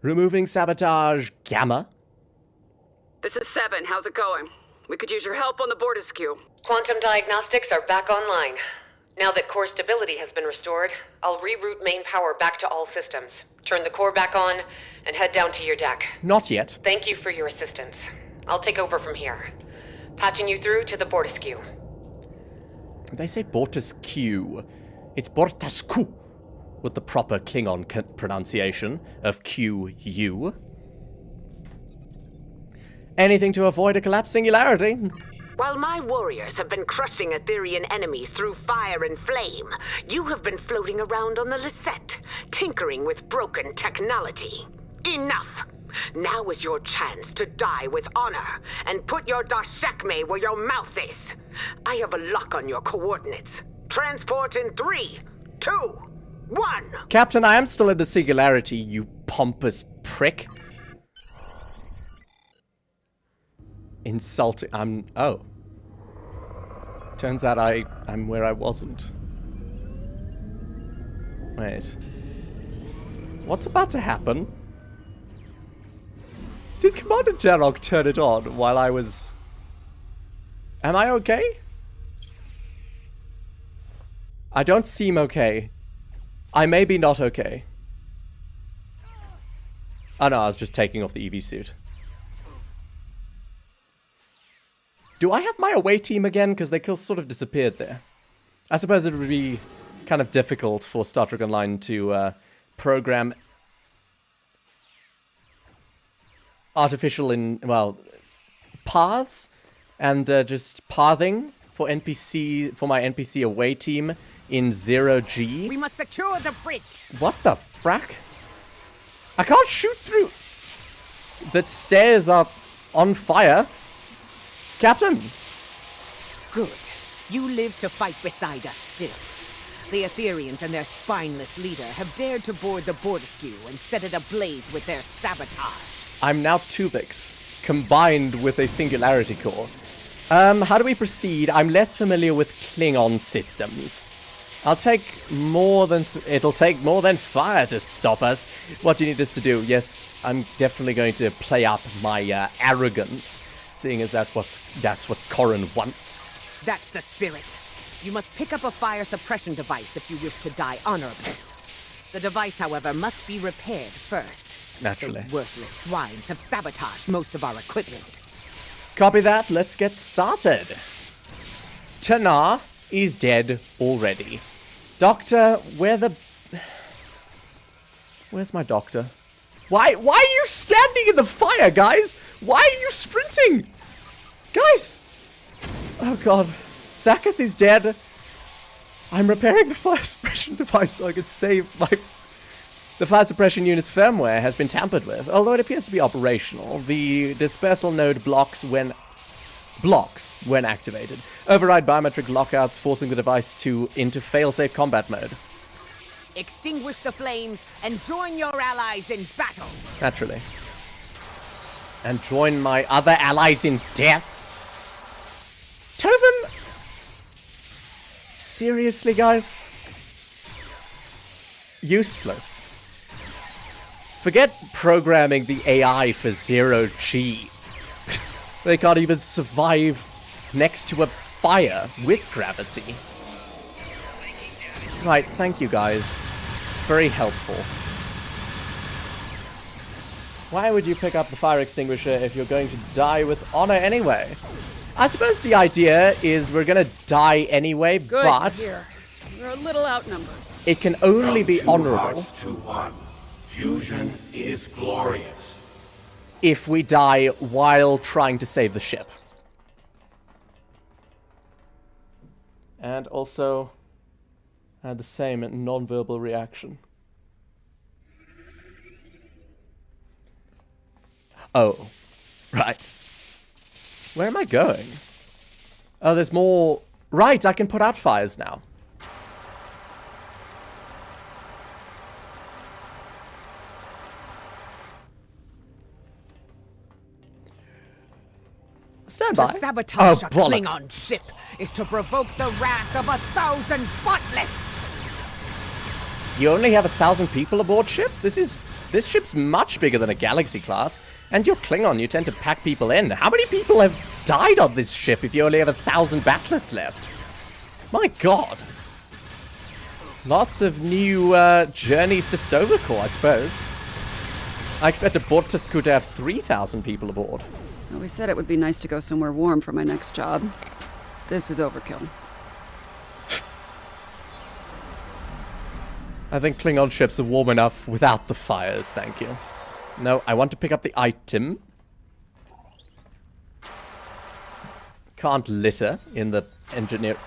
Removing sabotage gamma. This is 7. How's it going? We could use your help on the Bortisque. Quantum diagnostics are back online. Now that core stability has been restored, I'll reroute main power back to all systems, turn the core back on, and head down to your deck. Not yet. Thank you for your assistance. I'll take over from here. Patching you through to the Bortisque. They say Bortisque. It's Bortasku, with the proper Klingon pronunciation of QU. Anything to avoid a collapsed singularity. While my warriors have been crushing Aetherian enemies through fire and flame, you have been floating around on the Lisette, tinkering with broken technology. Enough! Now is your chance to die with honor, and put your Dashekme where your mouth is. I have a lock on your coordinates. Transport in 3, 2, 1! Captain, I am still in the singularity, you pompous prick. Insulting. Oh. Turns out I'm where I wasn't. Wait. What's about to happen? Did Commander Jarok turn it on while I was... Am I okay? I don't seem okay. I may be not okay. Oh no, I was just taking off the EV suit. Do I have my away team again? Because they sort of disappeared there. I suppose it would be kind of difficult for Star Trek Online to program artificial paths and just pathing for my NPC away team in 0G. We must secure the bridge! What the frack? I can't shoot through! The stairs are on fire. Captain! Good. You live to fight beside us still. The Aetherians and their spineless leader have dared to board the Bortisque and set it ablaze with their sabotage. I'm now Tubix, combined with a singularity core. How do we proceed? I'm less familiar with Klingon systems. It'll take more than fire to stop us. What do you need us to do? Yes, I'm definitely going to play up my arrogance, seeing as that's what Corrin wants. That's the spirit. You must pick up a fire suppression device if you wish to die honorably. The device, however, must be repaired first. Naturally. Those worthless swines have sabotaged most of our equipment. Copy that. Let's get started. Tanar is dead already. Doctor, where's my doctor? Why are you standing in the fire, guys? Why are you sprinting? Guys! Oh god. Zakath is dead. I'm repairing the fire suppression device so I can save my... The fire suppression unit's firmware has been tampered with, although it appears to be operational. The dispersal node blocks when activated. Override biometric lockouts, forcing the device into fail-safe combat mode. Extinguish the flames and join your allies in battle. Naturally. And join my other allies in death. Tovin! Seriously, guys? Useless. Forget programming the AI for zero G. They can't even survive next to a fire with gravity. Right, thank you guys. Very helpful. Why would you pick up the fire extinguisher if you're going to die with honor anyway? I suppose the idea is we're gonna die anyway, Good, but here. We're a little outnumbered. it can only From be 2 honorable hearts to 1. Fusion is glorious. if we die while trying to save the ship. And also had the same non-verbal reaction. Oh, right. Where am I going? Oh, there's more... Right, I can put out fires now. Stand by. To sabotage a bollocks. Klingon ship is to provoke the wrath of 1,000 butlets! You only have 1,000 people aboard ship? This ship's much bigger than a Galaxy class. And you're Klingon, you tend to pack people in. How many people have died on this ship if you only have 1,000 battlets left? My god. Lots of new journeys to Stovacor, I suppose. I expect a Bortusku to have 3,000 people aboard. Well, we said it would be nice to go somewhere warm for my next job. This is overkill. I think Klingon ships are warm enough without the fires, thank you. No, I want to pick up the item. Can't litter in the engineer...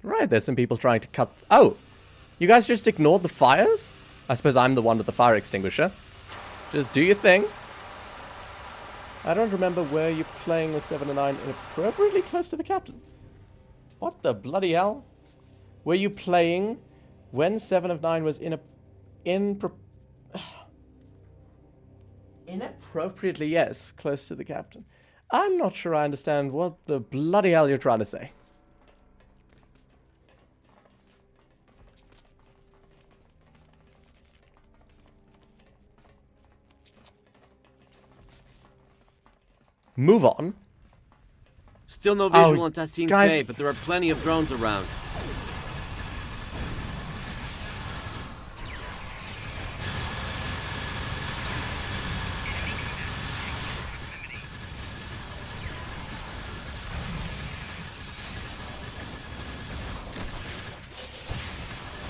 Right, there's some people trying to cut... Oh! You guys just ignored the fires? I suppose I'm the one with the fire extinguisher. Just do your thing. I don't remember where you're playing with 7 and 9 inappropriately close to the captain. What the bloody hell? Were you playing when 7 of 9 was inappropriately, yes, close to the captain? I'm not sure I understand what the bloody hell you're trying to say. Move on. Still no visual Oh, on Tassine guys. Bay, but there are plenty of drones around.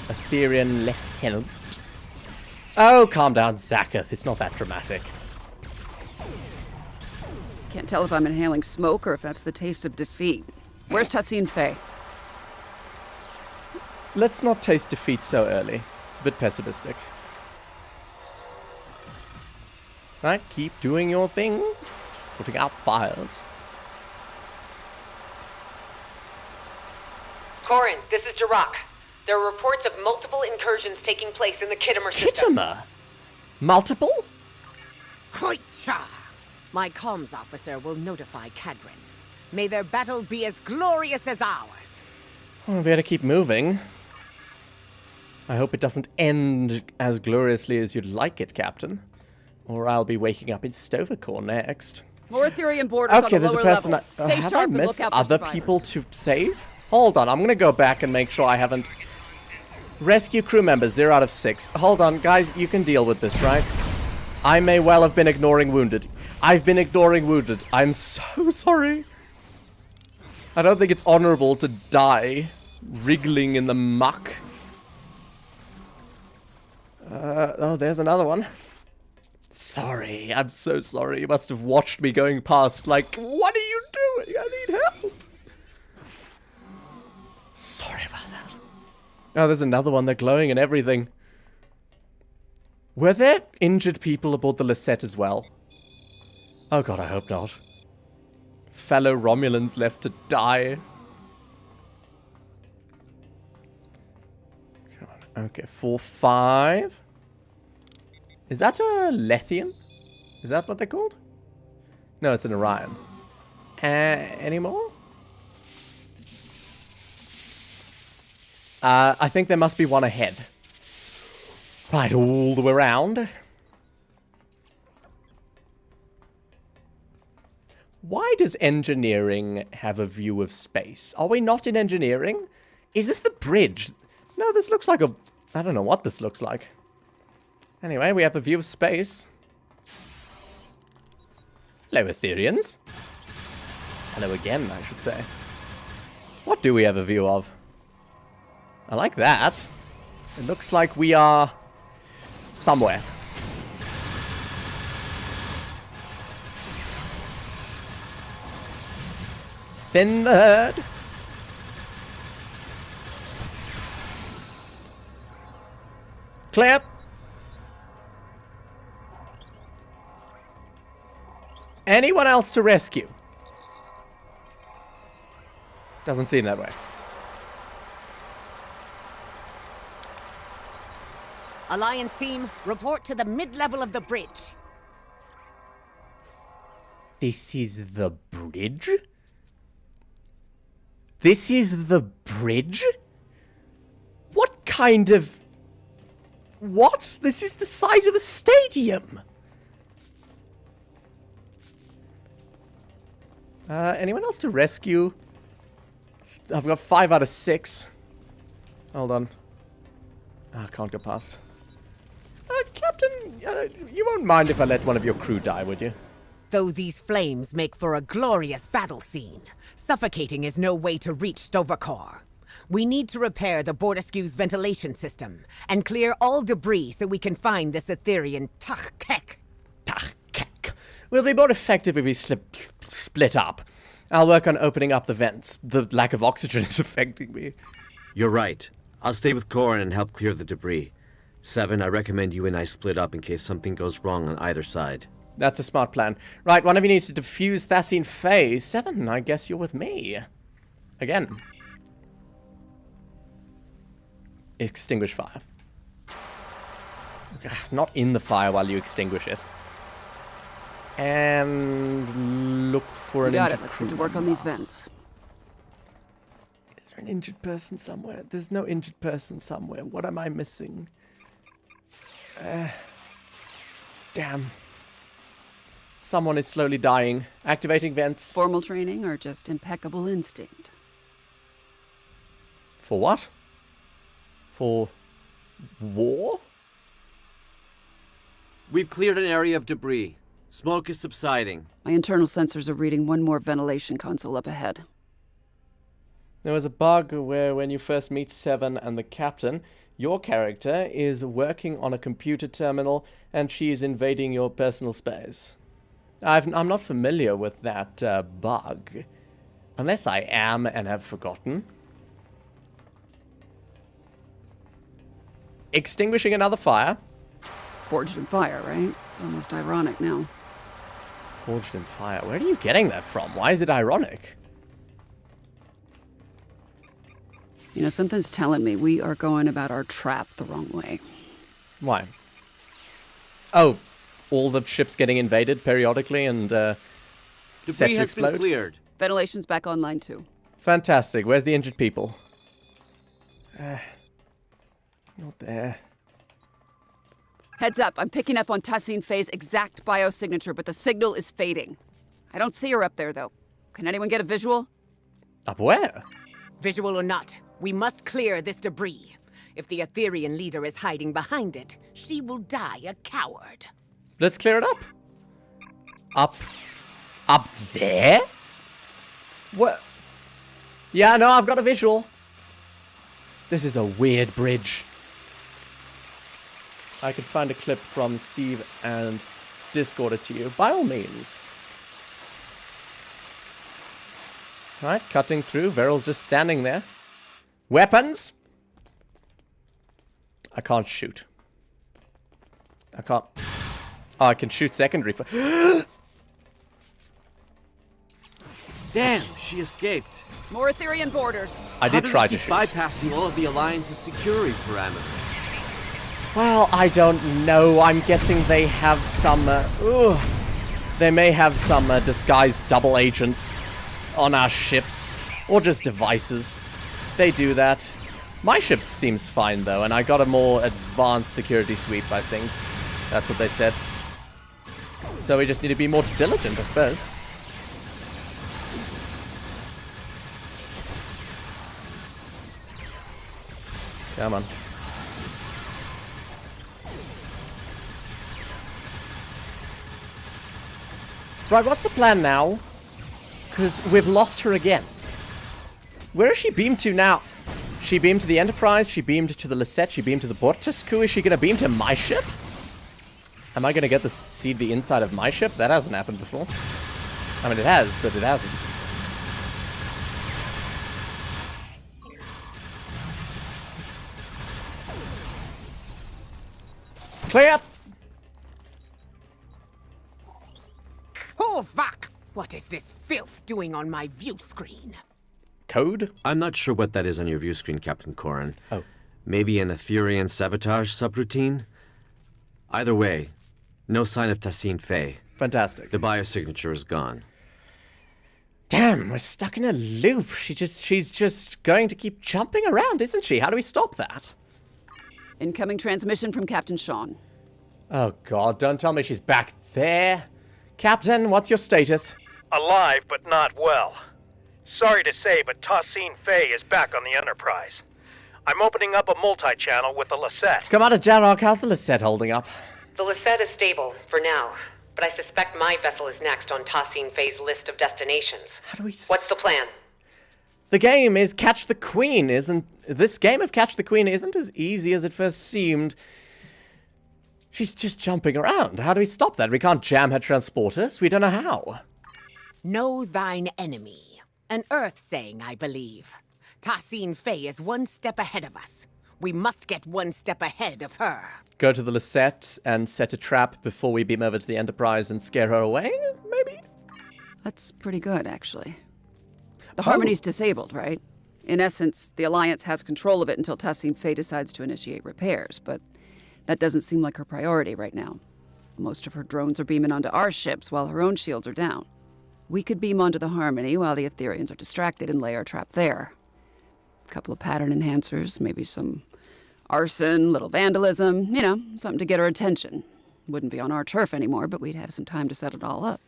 Aetherian lieutenant. Oh, calm down, Zakath. It's not that dramatic. Can't tell if I'm inhaling smoke or if that's the taste of defeat. Where's Tassine Fey? Let's not taste defeat so early. It's a bit pessimistic. Right, keep doing your thing. Just putting out fires. Corin, this is Jirok. There are reports of multiple incursions taking place in the Kittimer system. Kittimer? Multiple? Hoitcha! My comms officer will notify Cadrin. May their battle be as glorious as ours. Well, we better keep moving. I hope it doesn't end as gloriously as you'd like it, Captain. Or I'll be waking up in Stovacor next. More Aetherian boarders Okay, on the there's a lower person. level. Stay Have sharp I and missed look out for other survivors. people to save? Hold on, I'm gonna go back and make sure I haven't. Rescue crew members, 0 out of 6. Hold on, guys, you can deal with this, right? I may well have been ignoring wounded. I've been ignoring wounded. I'm so sorry. I don't think it's honorable to die wriggling in the muck. Oh, there's another one. Sorry, I'm so sorry. You must have watched me going past like, what are you doing? I need help. Sorry about that. Oh, there's another one. They're glowing and everything. Were there injured people aboard the Lisette as well? Oh god, I hope not. Fellow Romulans left to die. Come on. Okay, 4-5. Is that a Lethian? Is that what they're called? No, it's an Orion. Any more? I think there must be one ahead. Right, all the way around. Why does engineering have a view of space? Are we not in engineering? Is this the bridge? No, this looks like a... I don't know what this looks like. Anyway, we have a view of space. Hello, Aetherians. Hello again, I should say. What do we have a view of? I like that. It looks like we are... somewhere. It's thin the herd. Clear. Anyone else to rescue? Doesn't seem that way. Alliance team, report to the mid-level of the bridge. This is the bridge? This is the bridge? What kind of... What? This is the size of a stadium! Anyone else to rescue? I've got 5 out of 6. Hold on. I can't go past. Captain, you won't mind if I let one of your crew die, would you? Though these flames make for a glorious battle scene, suffocating is no way to reach Sto-vo-kor. We need to repair the Bordaskew's ventilation system and clear all debris so we can find this Aetherian Tach-kek. Tach-kek. We'll be more effective if we split up. I'll work on opening up the vents. The lack of oxygen is affecting me. You're right. I'll stay with Corin and help clear the debris. 7, I recommend you and I split up in case something goes wrong on either side. That's a smart plan. Right, one of you needs to defuse Tassine Faye. 7, I guess you're with me. Again. Extinguish fire. Not in the fire while you extinguish it. And look for an injured Got it. Let's get to work on these vents. Is there an injured person somewhere? There's no injured person somewhere. What am I missing? Damn. Someone is slowly dying. Activating vents. Formal training or just impeccable instinct? For what? For war? We've cleared an area of debris. Smoke is subsiding. My internal sensors are reading one more ventilation console up ahead. There was a bug where when you first meet 7 and the captain, your character is working on a computer terminal and she is invading your personal space. I'm not familiar with that bug. Unless I am and have forgotten. Extinguishing another fire. Forged in fire, right? It's almost ironic now. Forged in fire. Where are you getting that from? Why is it ironic? You know, something's telling me we are going about our trap the wrong way. Why? Oh, all the ships getting invaded periodically and set to explode? Been cleared. Ventilation's back online too. Fantastic. Where's the injured people? Not there. Heads up, I'm picking up on Tassine Faye's exact biosignature, but the signal is fading. I don't see her up there, though. Can anyone get a visual? Up where? Visual or not, we must clear this debris. If the Aetherian leader is hiding behind it, she will die a coward. Let's clear it up. Up there? What? Yeah, no, I've got a visual. This is a weird bridge. I could find a clip from Steve and Discord it to you. By all means. Right, cutting through. Veryl's just standing there. Weapons! I can't shoot. I can't... Oh, I can shoot secondary for... Damn, she escaped. More Aetherian borders. I did try to shoot. Bypassing all of the Alliance's security parameters. Well, I don't know. I'm guessing they have some... they may have some disguised double agents on our ships. Or just devices. They do that. My ship seems fine, though, and I got a more advanced security sweep, I think. That's what they said. So we just need to be more diligent, I suppose. Come on. Right, what's the plan now? Because we've lost her again. Where is she beamed to now? She beamed to the Enterprise, she beamed to the Lisette, she beamed to the Bortusku. Is she going to beam to my ship? Am I going to get to see the inside of my ship? That hasn't happened before. I mean, it has, but it hasn't. Clear! Oh, fuck! What is this filth doing on my view screen? Code? I'm not sure what that is on your view screen, Captain Corrin. Oh. Maybe an Aetherian sabotage subroutine? Either way, no sign of Tassine Fey. Fantastic. The biosignature is gone. Damn, we're stuck in a loop. She's just going to keep jumping around, isn't she? How do we stop that? Incoming transmission from Captain Sean. Oh god, don't tell me she's back there. Captain, what's your status? Alive, but not well. Sorry to say, but Tassine Fey is back on the Enterprise. I'm opening up a multi-channel with the Lisette. Commander Jarrock, how's the Lisette holding up? The Lisette is stable, for now. But I suspect my vessel is next on Tassine Fey's list of destinations. How do we... What's the plan? The game is Catch the Queen, isn't... This game of Catch the Queen isn't as easy as it first seemed. She's just jumping around. How do we stop that? We can't jam her transporters. We don't know how. Know thine enemy. An Earth saying, I believe. Tassine Fey is one step ahead of us. We must get one step ahead of her. Go to the Lisette and set a trap before we beam over to the Enterprise and scare her away, maybe? That's pretty good, actually. The Harmony's disabled, right? In essence, the Alliance has control of it until Tassine Fey decides to initiate repairs, but that doesn't seem like her priority right now. Most of her drones are beaming onto our ships while her own shields are down. We could beam onto the Harmony while the Aetherians are distracted and lay our trap there. A couple of pattern enhancers, maybe some arson, little vandalism, you know, something to get her attention. Wouldn't be on our turf anymore, but we'd have some time to set it all up.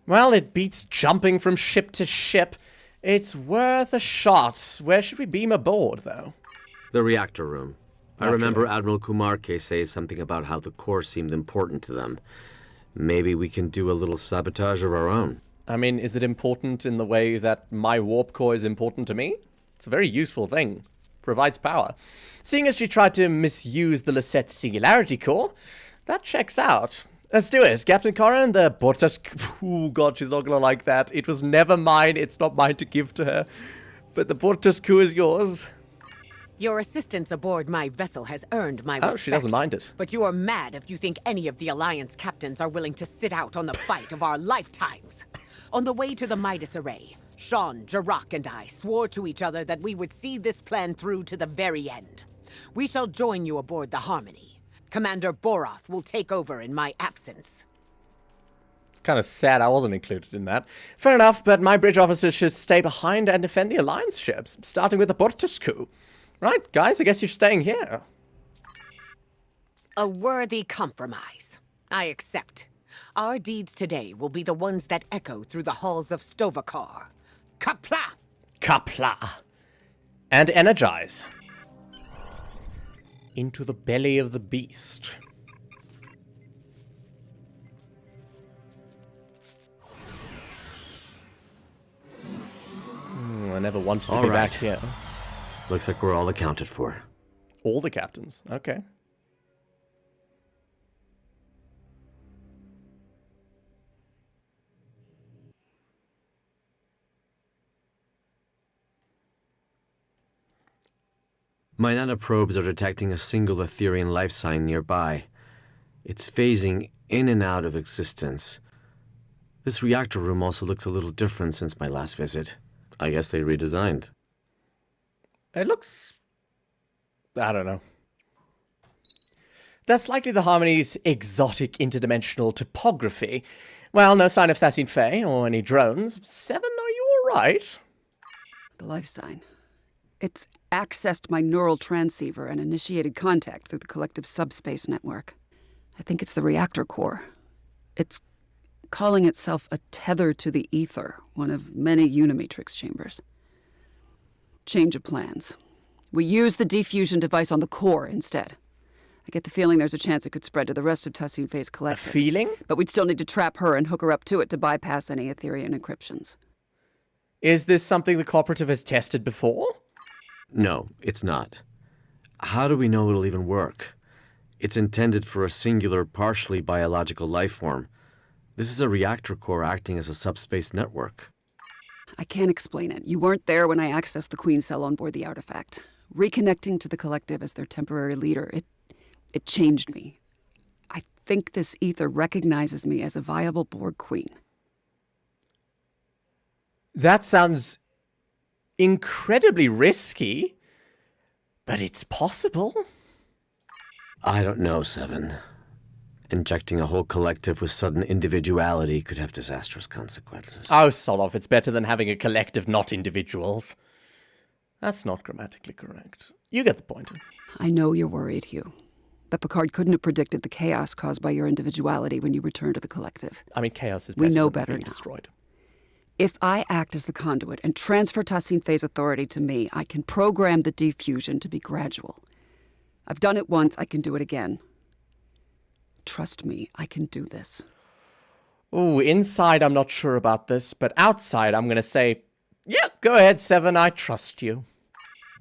Well, it beats jumping from ship to ship. It's worth a shot. Where should we beam aboard, though? The reactor room. I remember Admiral Kumarke say something about how the core seemed important to them. Maybe we can do a little sabotage of our own. I mean, is it important in the way that my warp core is important to me? It's a very useful thing. Provides power. Seeing as she tried to misuse the Lisette Singularity Core, that checks out. Let's do it. Captain Corrin, the Bortusku... Oh god, she's not gonna like that. It was never mine. It's not mine to give to her. But the Bortusku is yours. Your assistance aboard my vessel has earned my respect. Oh, she doesn't mind it. But you are mad if you think any of the Alliance captains are willing to sit out on the fight of our lifetimes. On the way to the Midas Array, Sean, Jarrock, and I swore to each other that we would see this plan through to the very end. We shall join you aboard the Harmony. Commander Boroth will take over in my absence. Kind of sad I wasn't included in that. Fair enough, but my bridge officers should stay behind and defend the Alliance ships, starting with the Bortusku. Right, guys, I guess you're staying here. A worthy compromise. I accept. Our deeds today will be the ones that echo through the halls of Stovakar. Kapla! Kapla. And energize. Into the belly of the beast. I never wanted to be back here. Looks like we're all accounted for. All the captains. Okay. My nanoprobes are detecting a single Aetherian life sign nearby. It's phasing in and out of existence. This reactor room also looks a little different since my last visit. I guess they redesigned. It looks... I don't know. That's likely the Harmony's exotic interdimensional topography. Well, no sign of Tassine Fey or any drones. 7, are you alright? The life sign. It's accessed my neural transceiver and initiated contact through the collective subspace network. I think it's the reactor core. It's calling itself a tether to the ether, one of many Unimatrix chambers. Change of plans. We use the defusion device on the core instead. I get the feeling there's a chance it could spread to the rest of Tassine Faye's collective. A feeling? But we'd still need to trap her and hook her up to it to bypass any Aetherian encryptions. Is this something the cooperative has tested before? No, it's not. How do we know it'll even work? It's intended for a singular, partially biological life form. This is a reactor core acting as a subspace network. I can't explain it. You weren't there when I accessed the Queen cell on board the artifact. Reconnecting to the collective as their temporary leader, it changed me. I think this ether recognizes me as a viable Borg queen. That sounds incredibly risky, but it's possible. I don't know, Seven. Injecting a whole collective with sudden individuality could have disastrous consequences. Oh, sod off. It's better than having a collective, not individuals. That's not grammatically correct. You get the point. I know you're worried, Hugh. But Picard couldn't have predicted the chaos caused by your individuality when you return to the collective. I mean, chaos is we better know than better being now. Destroyed. If I act as the conduit and transfer Tassine Faye's authority to me, I can program the defusion to be gradual. I've done it once, I can do it again. Trust me, I can do this. Ooh, inside I'm not sure about this, but outside I'm gonna say, yeah, go ahead, Seven, I trust you.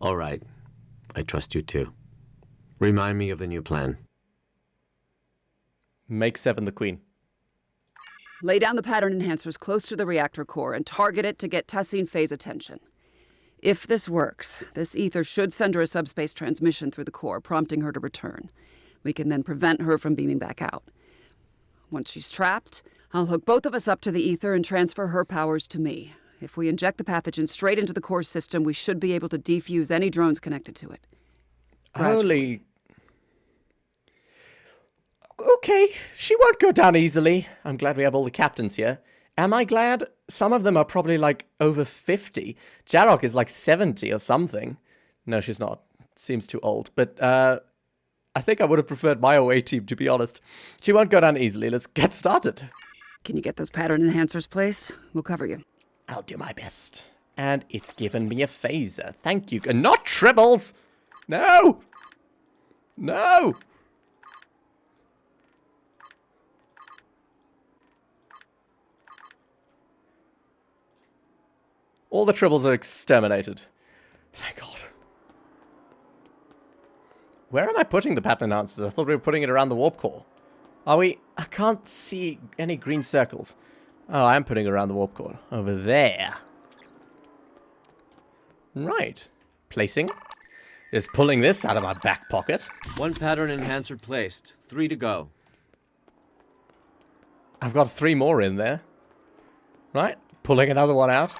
All right. I trust you too. Remind me of the new plan. Make Seven the queen. Lay down the pattern enhancers close to the reactor core and target it to get Tassine Faye's attention. If this works, this ether should send her a subspace transmission through the core, prompting her to return. We can then prevent her from beaming back out. Once she's trapped, I'll hook both of us up to the ether and transfer her powers to me. If we inject the pathogen straight into the core system, we should be able to defuse any drones connected to it. Holy... Okay, she won't go down easily. I'm glad we have all the captains here. Am I glad? Some of them are probably like over 50. Jarok is like 70 or something. No, she's not. Seems too old. But I think I would have preferred my OA team, to be honest. She won't go down easily. Let's get started. Can you get those pattern enhancers placed? We'll cover you. I'll do my best. And it's given me a phaser. Thank you. Not tribbles! No! No! All the tribbles are exterminated. Thank God. Where am I putting the pattern enhancers? I thought we were putting it around the warp core. Are we? I can't see any green circles. Oh, I am putting it around the warp core. Over there. Right. Placing. Just pulling this out of my back pocket. 1 pattern enhancer placed. 3 to go. I've got 3 more in there. Right. Pulling another one out.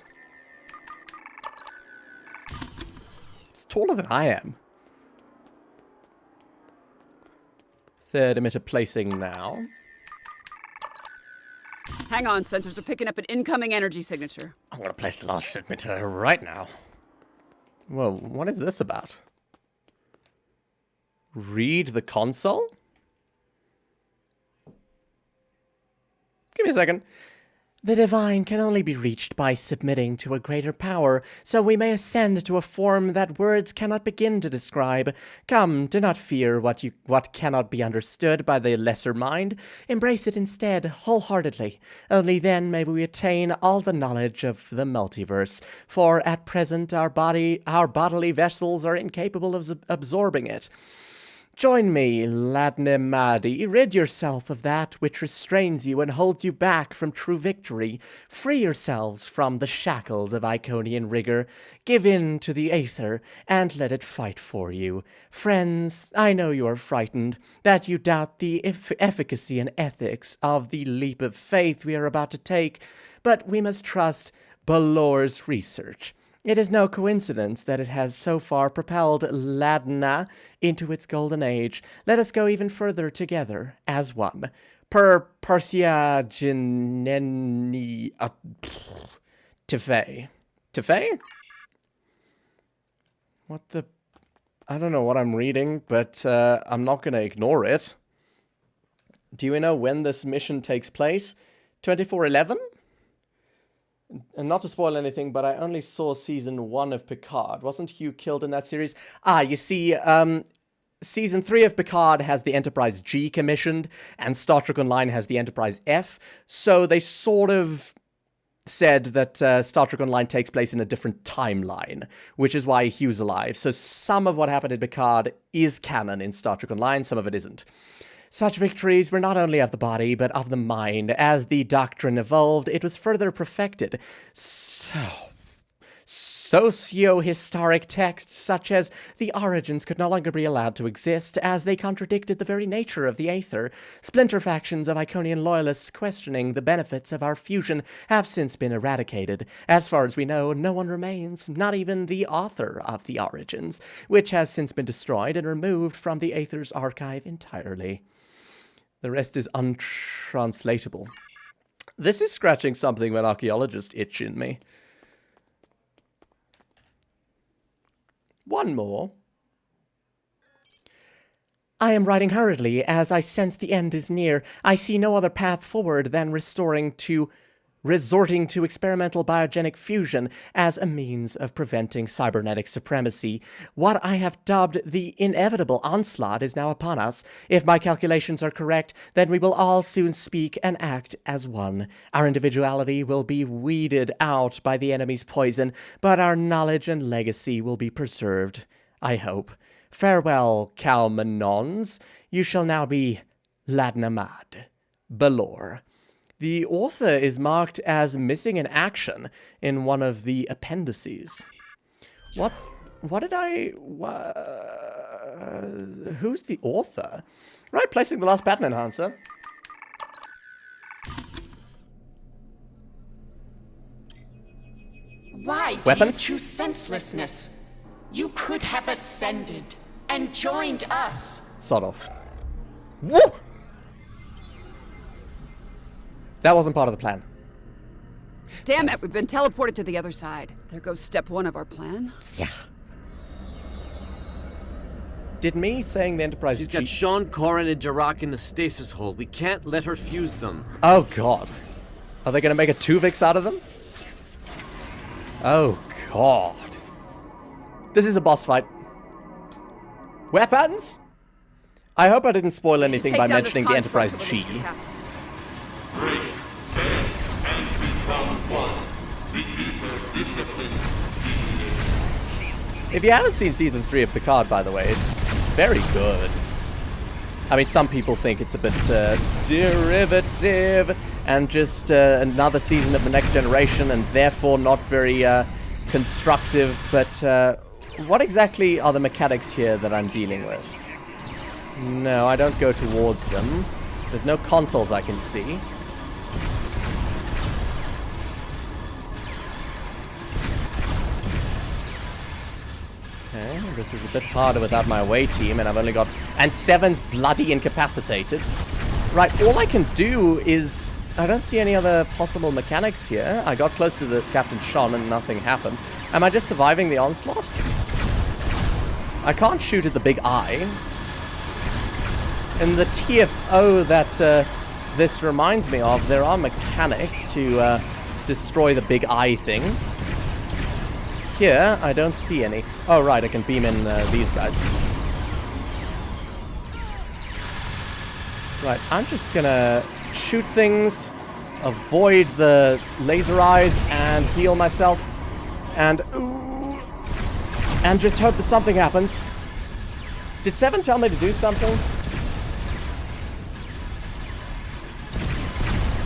It's taller than I am. 3rd emitter placing now. Hang on, sensors are picking up an incoming energy signature. I'm going to place the last emitter right now. Whoa, what is this about? Read the console? Give me a second. The divine can only be reached by submitting to a greater power, so we may ascend to a form that words cannot begin to describe. Come, do not fear what cannot be understood by the lesser mind. Embrace it instead, wholeheartedly. Only then may we attain all the knowledge of the multiverse, for at present our bodily vessels are incapable of absorbing it. Join me, Ladnemadi. Rid yourself of that which restrains you and holds you back from true victory. Free yourselves from the shackles of Iconian rigor. Give in to the Aether, and let it fight for you. Friends, I know you are frightened, that you doubt the efficacy and ethics of the leap of faith we are about to take, but we must trust Balor's research. It is no coincidence that it has so far propelled Ladna into its golden age. Let us go even further together, as one. Per Parsia Geneni Tefei. Tefei? What the... I don't know what I'm reading, but I'm not going to ignore it. Do you know when this mission takes place? 2411? And not to spoil anything, but I only saw season 1 of Picard. Wasn't Hugh killed in that series? You see, season 3 of Picard has the Enterprise G commissioned, and Star Trek Online has the Enterprise F. So they sort of said that Star Trek Online takes place in a different timeline, which is why Hugh's alive. So some of what happened in Picard is canon in Star Trek Online, some of it isn't. Such victories were not only of the body, but of the mind. As the doctrine evolved, it was further perfected. Socio-historic texts such as the Origins could no longer be allowed to exist, as they contradicted the very nature of the Aether. Splinter factions of Iconian loyalists questioning the benefits of our fusion have since been eradicated. As far as we know, no one remains, not even the author of the Origins, which has since been destroyed and removed from the Aether's archive entirely. The rest is untranslatable. This is scratching something of an archaeologist itch in me. One more. I am writing hurriedly, as I sense the end is near. I see no other path forward than resorting to experimental biogenic fusion as a means of preventing cybernetic supremacy. What I have dubbed the inevitable onslaught is now upon us. If my calculations are correct, then we will all soon speak and act as one. Our individuality will be weeded out by the enemy's poison, but our knowledge and legacy will be preserved, I hope. Farewell, Calmanons. You shall now be Ladnamad. Balor. The author is marked as missing in action in one of the appendices. What did I... who's the author? Right, placing the last pattern enhancer. Why do you choose senselessness? You could have ascended and joined us. Sort of. Woo! That wasn't part of the plan. Damn it, we've been teleported to the other side. There goes step 1 of our plan. Yeah. Did me saying the Enterprise... She's got Sean, Corrin, and Jarak in the stasis hole. We can't let her fuse them. Oh, God. Are they going to make a Tuvix out of them? Oh, God. This is a boss fight. Weapons? I hope I didn't spoil anything by mentioning the Enterprise G. Break, bend, and become one. The ether disciplines If you haven't seen season 3 of Picard, by the way, it's very good. I mean, some people think it's a bit derivative and just another season of The Next Generation and therefore not very constructive, but what exactly are the mechanics here that I'm dealing with? No, I don't go towards them. There's no consoles I can see. Okay, this is a bit harder without my away team, and I've only got... And Seven's bloody incapacitated. Right, all I can do is... I don't see any other possible mechanics here. I got close to the Captain Sean and nothing happened. Am I just surviving the onslaught? I can't shoot at the big eye. In the TFO that this reminds me of, there are mechanics to destroy the big eye thing. Here, I don't see any. Oh, right, I can beam in these guys. Right, I'm just gonna shoot things, avoid the laser eyes, and heal myself. And just hope that something happens. Did Seven tell me to do something?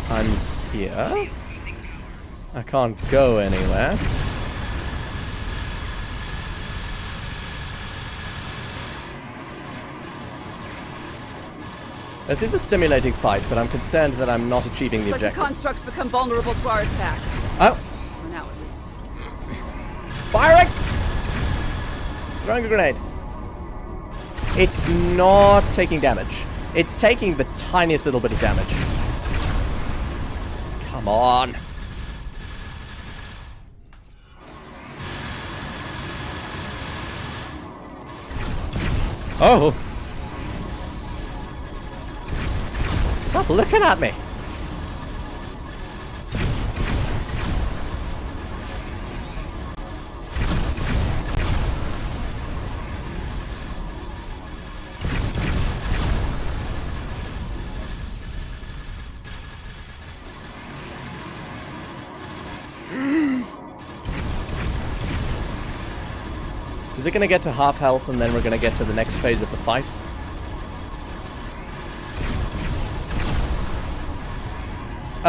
I'm here. I can't go anywhere. This is a stimulating fight, but I'm concerned that I'm not achieving the objective. The constructs become vulnerable to our attacks. Oh! For now, at least. Firing! Throwing a grenade. It's not taking damage. It's taking the tiniest little bit of damage. Come on. Oh! Stop looking at me! Is it gonna get to half health and then we're gonna get to the next phase of the fight?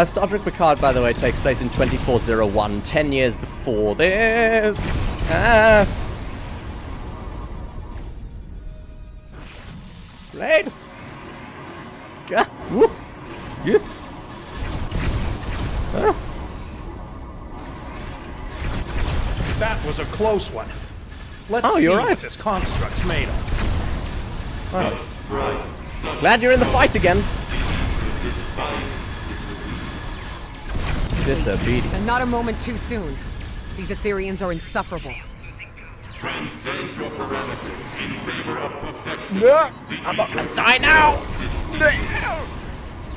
Star Trek Picard, by the way, takes place in 2401, 10 years before this. Raid! Woo! Yeah! That was a close one. Let's see what this construct's made of. Oh. Glad you're in the fight again. Disobedient. And not a moment too soon. These Aetherians are insufferable. Transcend your parameters in favor of perfection. No! I'm not gonna die now!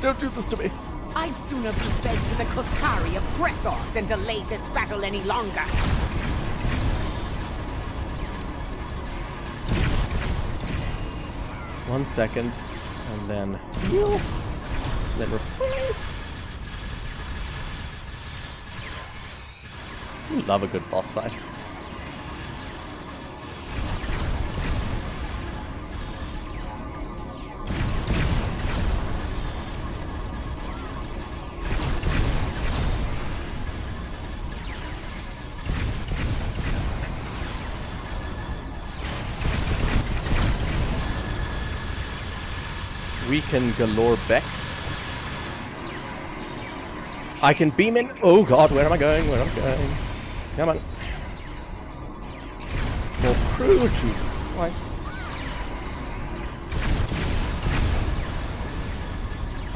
Don't do this to me. I'd sooner be fed to the Kuskari of Grethor than delay this battle any longer. One second, and then refine. Love a good boss fight. Weaken galore Bex. I can beam in. Oh god, where am I going? Where am I going? Come on. More crew, Jesus Christ.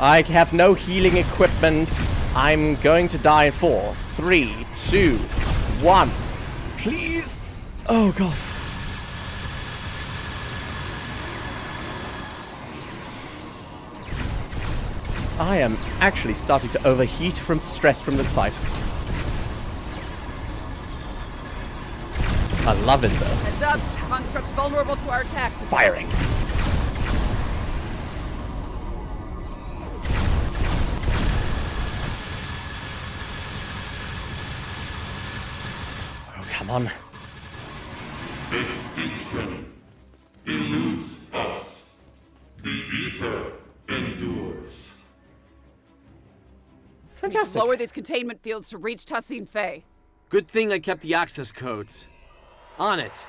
I have no healing equipment. I'm going to die in 4, 3, 2, 1. Please. Oh god. I am actually starting to overheat from stress from this fight. I love it though. Heads up! Construct's vulnerable to our attacks. Firing! Oh, come on. Extinction eludes us. The ether endures. Fantastic. Lower these containment fields to reach Tassine Fey. Good thing I kept the access codes. On it.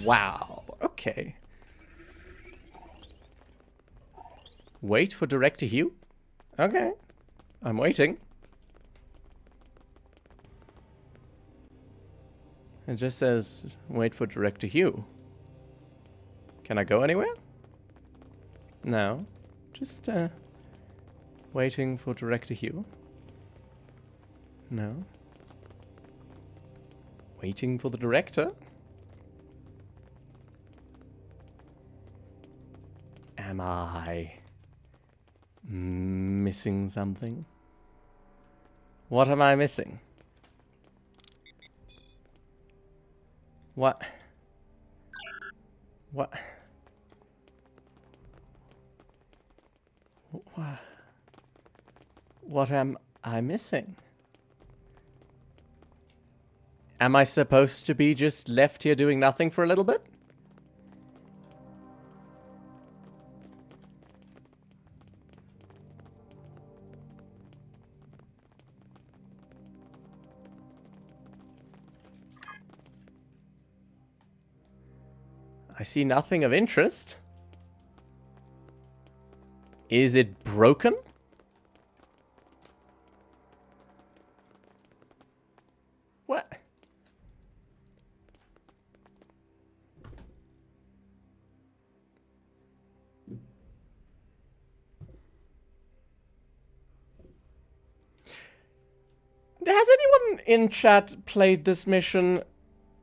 Wow. Okay. Wait for Director Hugh? Okay. I'm waiting. It just says, wait for Director Hugh. Can I go anywhere? No. Just, waiting for Director Hugh. No. Waiting for the director? Am I missing something? What am I missing? What? What? What am I missing? Am I supposed to be just left here doing nothing for a little bit? I see nothing of interest. Is it broken? What? Has anyone in chat played this mission?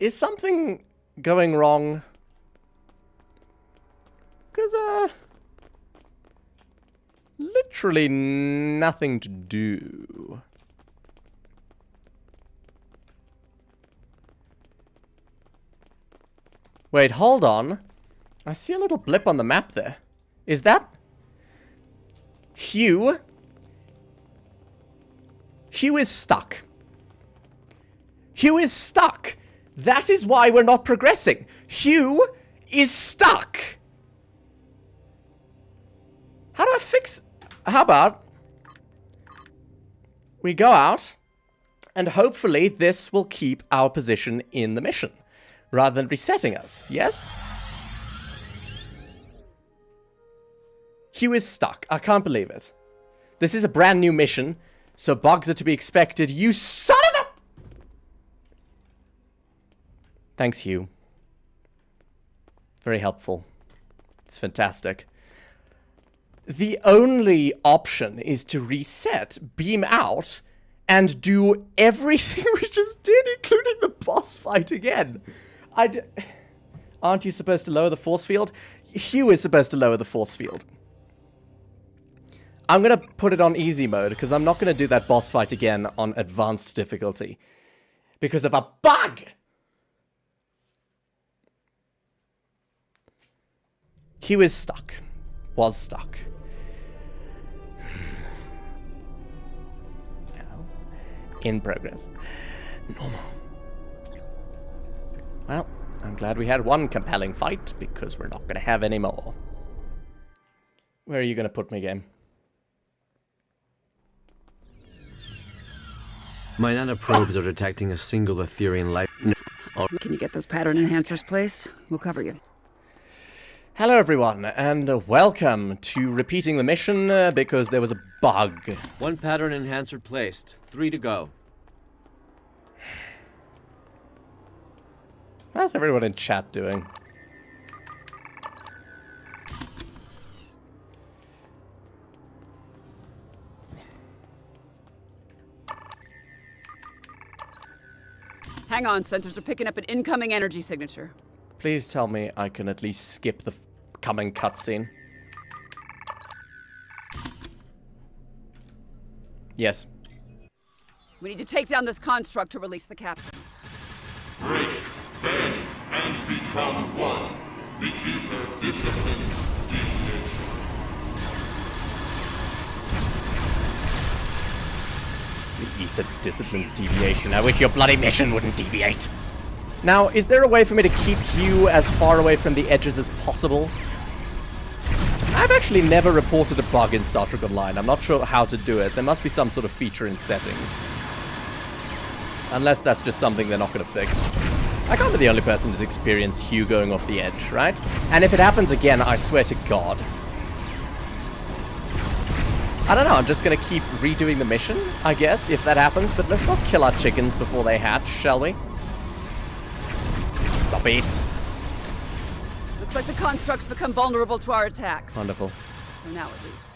Is something going wrong? Because, literally nothing to do. Wait, hold on. I see a little blip on the map there. Is that... Hugh? Hugh is stuck. Hugh is stuck. That is why we're not progressing. Hugh is stuck. How do I fix... How about... we go out, and hopefully this will keep our position in the mission, rather than resetting us, yes? Hugh is stuck. I can't believe it. This is a brand new mission, so bugs are to be expected. You son of a... Thanks, Hugh. Very helpful. It's fantastic. The only option is to reset, beam out, and do everything we just did, including the boss fight again. Aren't you supposed to lower the force field? Hugh is supposed to lower the force field. I'm going to put it on easy mode, because I'm not going to do that boss fight again on advanced difficulty. Because of a bug! Hugh is stuck. Was stuck. Now, in progress. Normal. Well, I'm glad we had one compelling fight, because we're not going to have any more. Where are you going to put me, game? My nanoprobes are detecting a single Aetherian life... Can you get those pattern enhancers placed? We'll cover you. Hello everyone, and welcome to repeating the mission because there was a bug. 1 pattern enhancer placed. 3 to go. How's everyone in chat doing? Hang on, sensors are picking up an incoming energy signature. Please tell me I can at least skip the coming cutscene. Yes. We need to take down this construct to release the captains. Break, bend, and become one. The ether disciplines deviation. The ether disciplines deviation. I wish your bloody mission wouldn't deviate. Now, is there a way for me to keep Hugh as far away from the edges as possible? I've actually never reported a bug in Star Trek Online. I'm not sure how to do it. There must be some sort of feature in settings. Unless that's just something they're not going to fix. I can't be the only person who's experienced Hugh going off the edge, right? And if it happens again, I swear to God. I don't know, I'm just going to keep redoing the mission, I guess, if that happens. But let's not kill our chickens before they hatch, shall we? Stop it. Looks like the constructs become vulnerable to our attacks. Wonderful. For now, at least.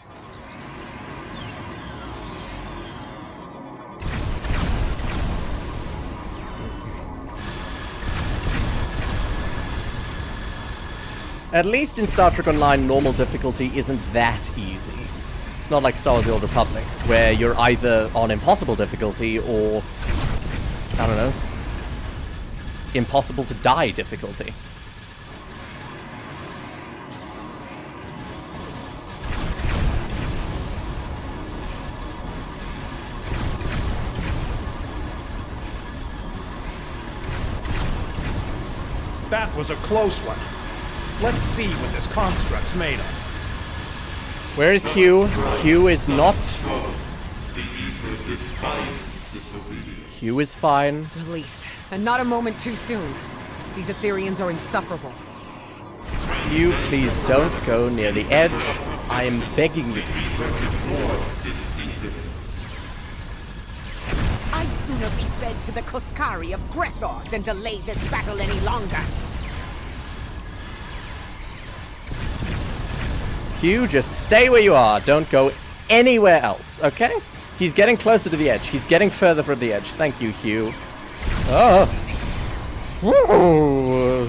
At least in Star Trek Online, normal difficulty isn't that easy. It's not like Star Wars The Old Republic, where you're either on impossible difficulty or, I don't know, impossible to die difficulty. That was a close one. Let's see what this construct's made of. Where is Hugh? Hugh is not... Hugh is fine. Released. And not a moment too soon. These Aetherians are insufferable. Hugh, please don't go near the edge. I am begging you. I'd sooner be fed to the Koskari of Grethor than delay this battle any longer. Hugh, just stay where you are. Don't go anywhere else, okay? He's getting closer to the edge. He's getting further from the edge. Thank you, Hugh. Oh. I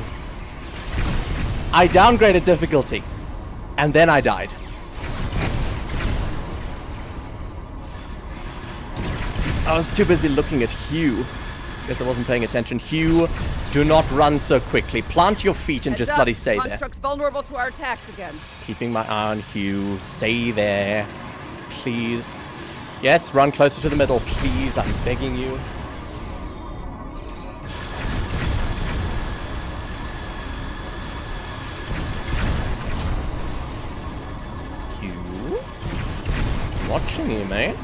downgraded difficulty, and then I died. I was too busy looking at Hugh. Guess I wasn't paying attention. Hugh, do not run so quickly. Plant your feet and just bloody stay there. Construct's vulnerable to our attacks again. Keeping my eye on Hugh. Stay there. Please. Yes, run closer to the middle. Please, I'm begging you. Hugh? Watching you, mate.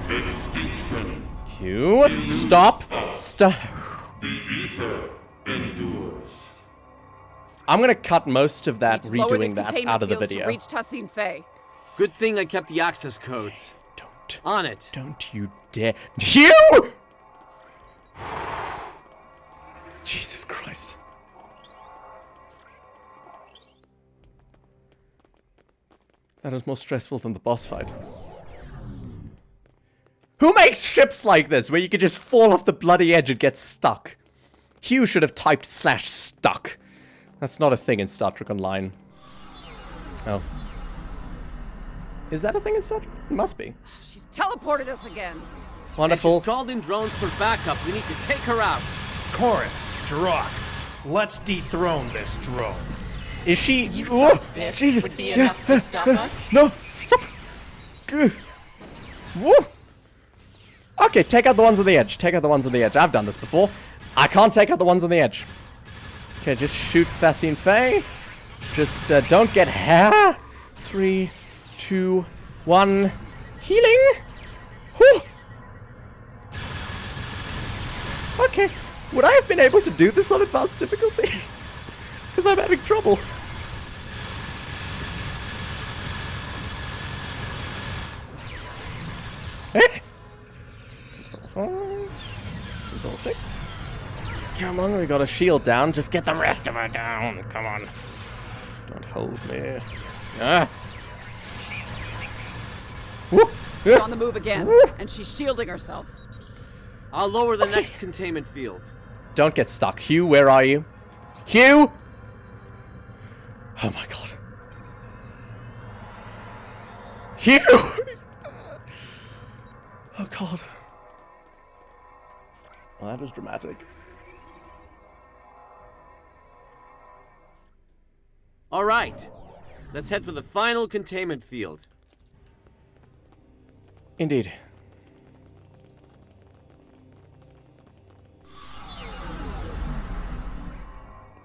Hugh, stop. Stop. The ether endures. I'm gonna cut most of that redoing that out of the To video. reach Tassine Fey. Good thing I kept the access codes. Don't. On it. Don't you dare. Hugh! Jesus Christ. That was more stressful than the boss fight. Who makes ships like this, where you could just fall off the bloody edge and get stuck? Hugh should have typed /stuck. That's not a thing in Star Trek Online. Oh. Is that a thing in Star Trek? It must be. She's teleported us again. Wonderful. And she's called in drones for backup. We need to take her out. Corin, Jirok, let's dethrone this drone. Is she? You Oh, thought this Jesus! would be enough to stop us? No, stop! Woo! Okay, take out the ones on the edge. Take out the ones on the edge. I've done this before. I can't take out the ones on the edge. Okay, just shoot Tassine Fey. Just don't get hair. 3, 2, 1. Healing. Whew. Okay, would I have been able to do this on advanced difficulty? Because I'm having trouble. Eh? Level 6. Come on, we got a shield down. Just get the rest of her down. Come on. Don't hold me. Ah. She's on the move again, and she's shielding herself. I'll lower the next containment field. Don't get stuck. Hugh, where are you? Hugh! Oh my god. Hugh! Oh god. Well, that was dramatic. All right. Let's head for the final containment field. Indeed.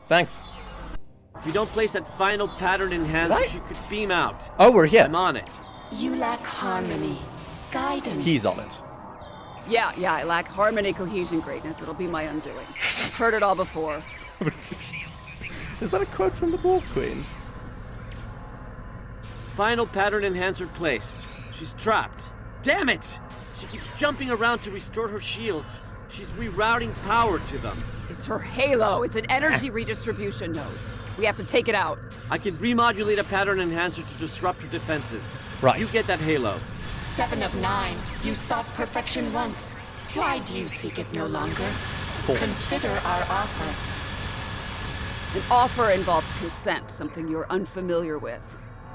Thanks. If you don't place that final pattern enhancer, she could beam out. Oh, we're here. I'm on it. You lack harmony, guidance. He's on it. Yeah, I lack harmony, cohesion, greatness. It'll be my undoing. I've heard it all before. Is that a quote from the Borg Queen? Final pattern enhancer placed. She's trapped. Damn it! She keeps jumping around to restore her shields. She's rerouting power to them. It's her halo. It's an energy redistribution node. We have to take it out. I can remodulate a pattern enhancer to disrupt her defenses. Right. You get that halo. 7 of 9. You sought perfection once. Why do you seek it no longer? Consider our offer. An offer involves consent, something you're unfamiliar with.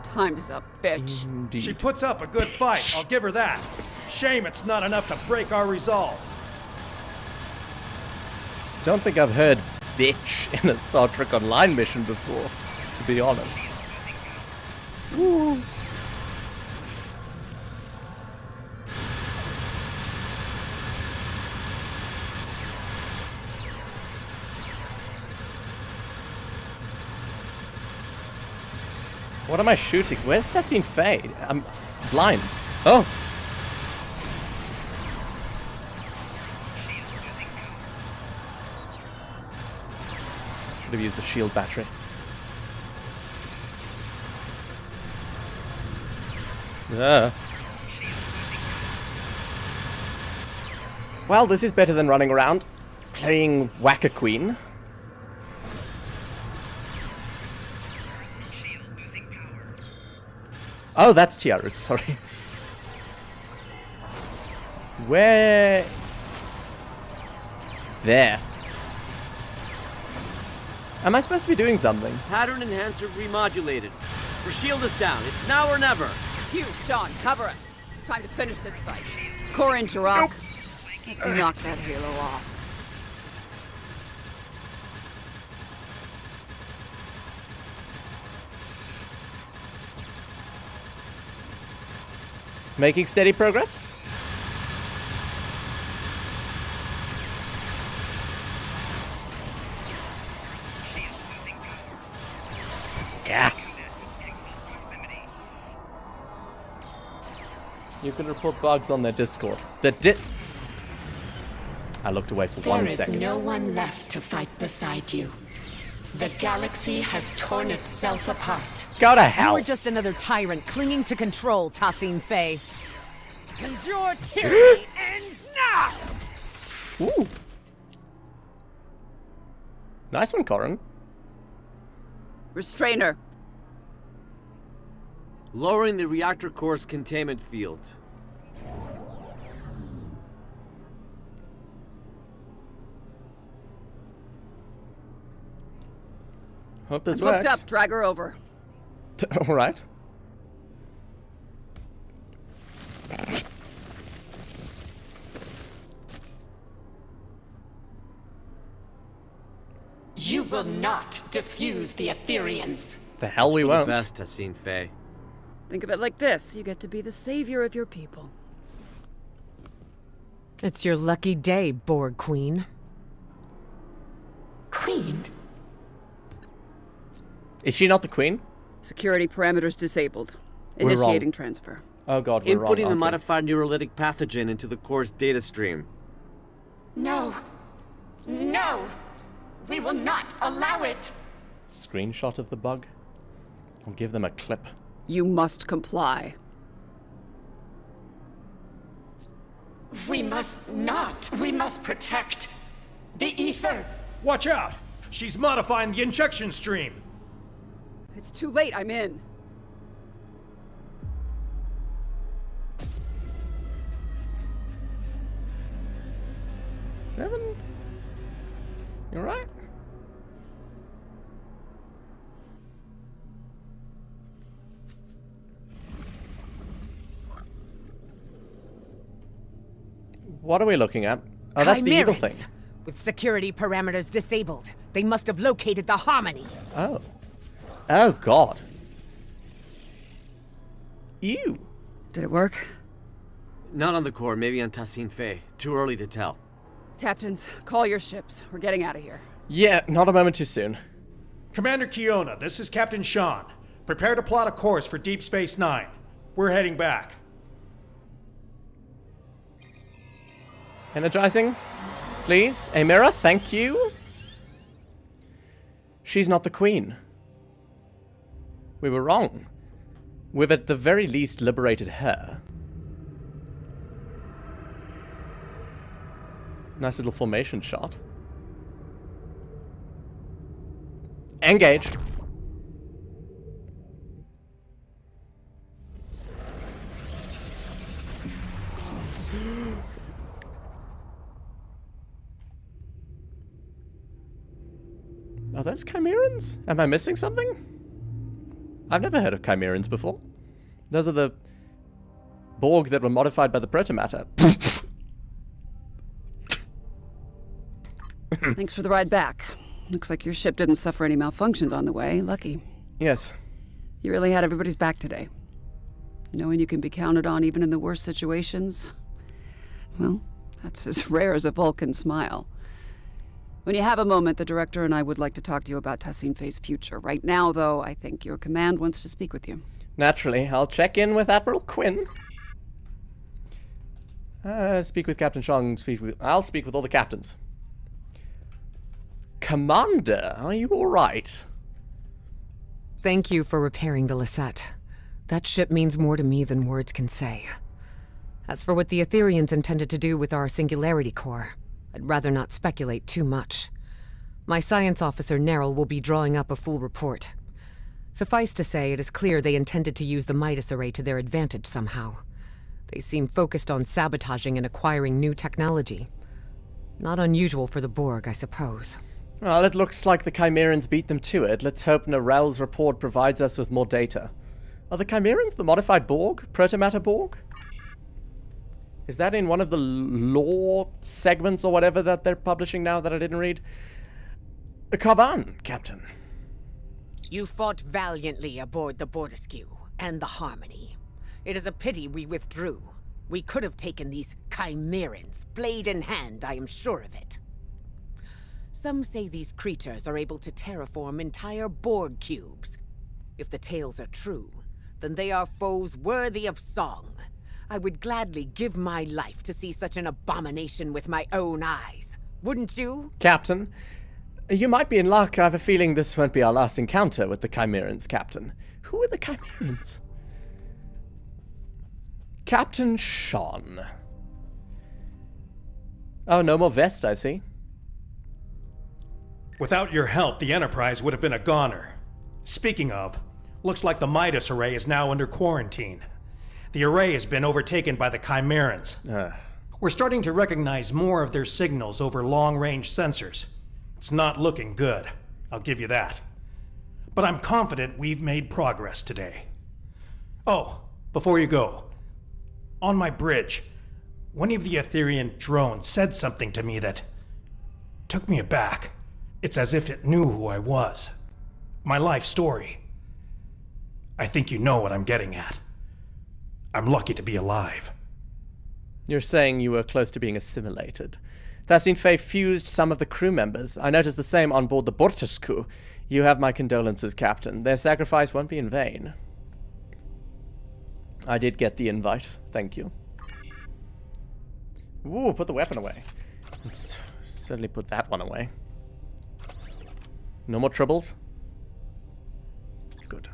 Time's up, bitch. Indeed. She puts up a good fight, I'll give her that. Shame it's not enough to break our resolve. Don't think I've heard bitch in a Star Trek Online mission before, to be honest. Woo. What am I shooting? Where's Tassine Fey? I'm blind. Oh. Should have used a shield battery. Well, this is better than running around playing Whack-A-Queen. Oh, that's Tiara's, sorry. Where? There. Am I supposed to be doing something? Pattern enhancer remodulated. Her shield is down. It's now or never. Hugh, Sean, cover us. It's time to finish this fight. Core interrupt. Let's knock that halo off. Making steady progress. Yeah. You can report bugs on their Discord. I looked away for 1 second. There is no one left to fight beside you. The galaxy has torn itself apart. Go to hell. You were just another tyrant clinging to control, Tassine Faye. And your tyranny ends now! Ooh. Nice one, Corin. Restrainer. Lowering the reactor core's containment field. Hope this I'm works. hooked up. Drag her over. All right. You will not defuse the Aetherians. The hell we won't. Best, Tassine Faye. Think of it like this. You get to be the savior of your people. It's your lucky day, Borg Queen. Queen? Is she not the queen? Security parameters disabled. We're Initiating wrong. transfer. Oh god, we're wrong. Inputting the aren't we? modified neurolytic pathogen into the core's data stream. No. No! We will not allow it! Screenshot of the bug. I'll give them a clip. You must comply. We must not. We must protect the ether. Watch out! She's modifying the injection stream. It's too late. I'm in. Seven? You alright? What are we looking at? Oh, that's the eagle thing. Chimerians. With security parameters disabled, they must have located the Harmony. Oh. Oh, God. Ew. Did it work? Not on the core, maybe on Tassine Faye. Too early to tell. Captains, call your ships. We're getting out of here. Yeah, not a moment too soon. Commander Kiona, this is Captain Sean. Prepare to plot a course for Deep Space Nine. We're heading back. Energizing. Please. Amira, thank you. She's not the queen. We were wrong. We've at the very least liberated her. Nice little formation shot. Engage. Are those Chimerians? Am I missing something? I've never heard of Chimerians before. Those are the Borg that were modified by the protomatter. Thanks for the ride back. Looks like your ship didn't suffer any malfunctions on the way. Lucky. Yes. You really had everybody's back today. Knowing you can be counted on even in the worst situations, well, that's as rare as a Vulcan smile. When you have a moment, the director and I would like to talk to you about Tassine Faye's future. Right now, though, I think your command wants to speak with you. Naturally, I'll check in with Admiral Quinn. Speak with Captain Shong. I'll speak with all the captains. Commander, are you all right? Thank you for repairing the Lisette. That ship means more to me than words can say. As for what the Aetherians intended to do with our Singularity Core, I'd rather not speculate too much. My science officer, Neril, will be drawing up a full report. Suffice to say, it is clear they intended to use the Midas Array to their advantage somehow. They seem focused on sabotaging and acquiring new technology. Not unusual for the Borg, I suppose. Well, it looks like the Chimerians beat them to it. Let's hope Norel's report provides us with more data. Are the Chimerians the modified Borg? Protomatter Borg? Is that in one of the lore segments or whatever that they're publishing now that I didn't read? Kavan, Captain. You fought valiantly aboard the Bordescu and the Harmony. It is a pity we withdrew. We could have taken these Chimerians, blade in hand, I am sure of it. Some say these creatures are able to terraform entire Borg cubes. If the tales are true, then they are foes worthy of song. I would gladly give my life to see such an abomination with my own eyes. Wouldn't you? Captain, you might be in luck. I have a feeling this won't be our last encounter with the Chimerians, Captain. Who are the Chimerians? Captain Sean. Oh, no more vest, I see. Without your help, the Enterprise would have been a goner. Speaking of, looks like the Midas array is now under quarantine. The array has been overtaken by the Chimerians. We're starting to recognize more of their signals over long-range sensors. It's not looking good, I'll give you that. But I'm confident we've made progress today. Oh, before you go, on my bridge, one of the Aetherian drones said something to me that took me aback. It's as if it knew who I was. My life story. I think you know what I'm getting at. I'm lucky to be alive. You're saying you were close to being assimilated. Tassine Fey fused some of the crew members. I noticed the same on board the Bordescu. You have my condolences, Captain. Their sacrifice won't be in vain. I did get the invite. Thank you. Ooh, put the weapon away. Let's certainly put that one away. No more troubles? Good.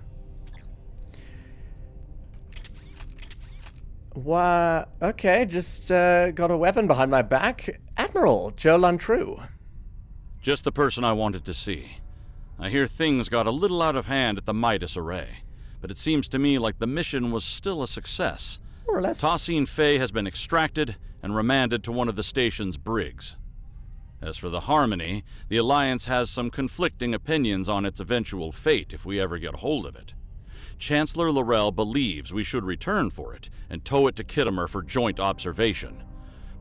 Okay, just got a weapon behind my back. Admiral Joe Lantrue. Just the person I wanted to see. I hear things got a little out of hand at the Midas array, but it seems to me like the mission was still a success. More or less. Tassine Fey has been extracted and remanded to one of the station's brigs. As for the Harmony, the Alliance has some conflicting opinions on its eventual fate if we ever get hold of it. Chancellor Laurel believes we should return for it and tow it to Kittimer for joint observation.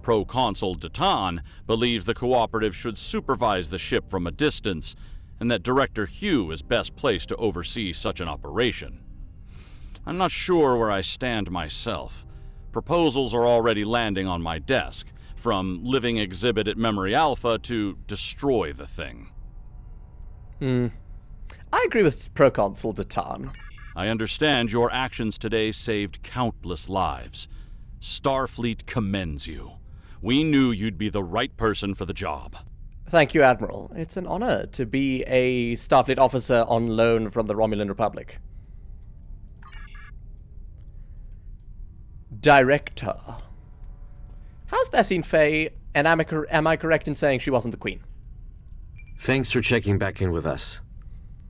Proconsul Datan believes the Cooperative should supervise the ship from a distance, and that Director Hugh is best placed to oversee such an operation. I'm not sure where I stand myself. Proposals are already landing on my desk, from living exhibit at Memory Alpha to destroy the thing. I agree with Proconsul Datan. I understand your actions today saved countless lives. Starfleet commends you. We knew you'd be the right person for the job. Thank you, Admiral. It's an honor to be a Starfleet officer on loan from the Romulan Republic. Director. How's Tassine Fey, and am I correct in saying she wasn't the Queen? Thanks for checking back in with us.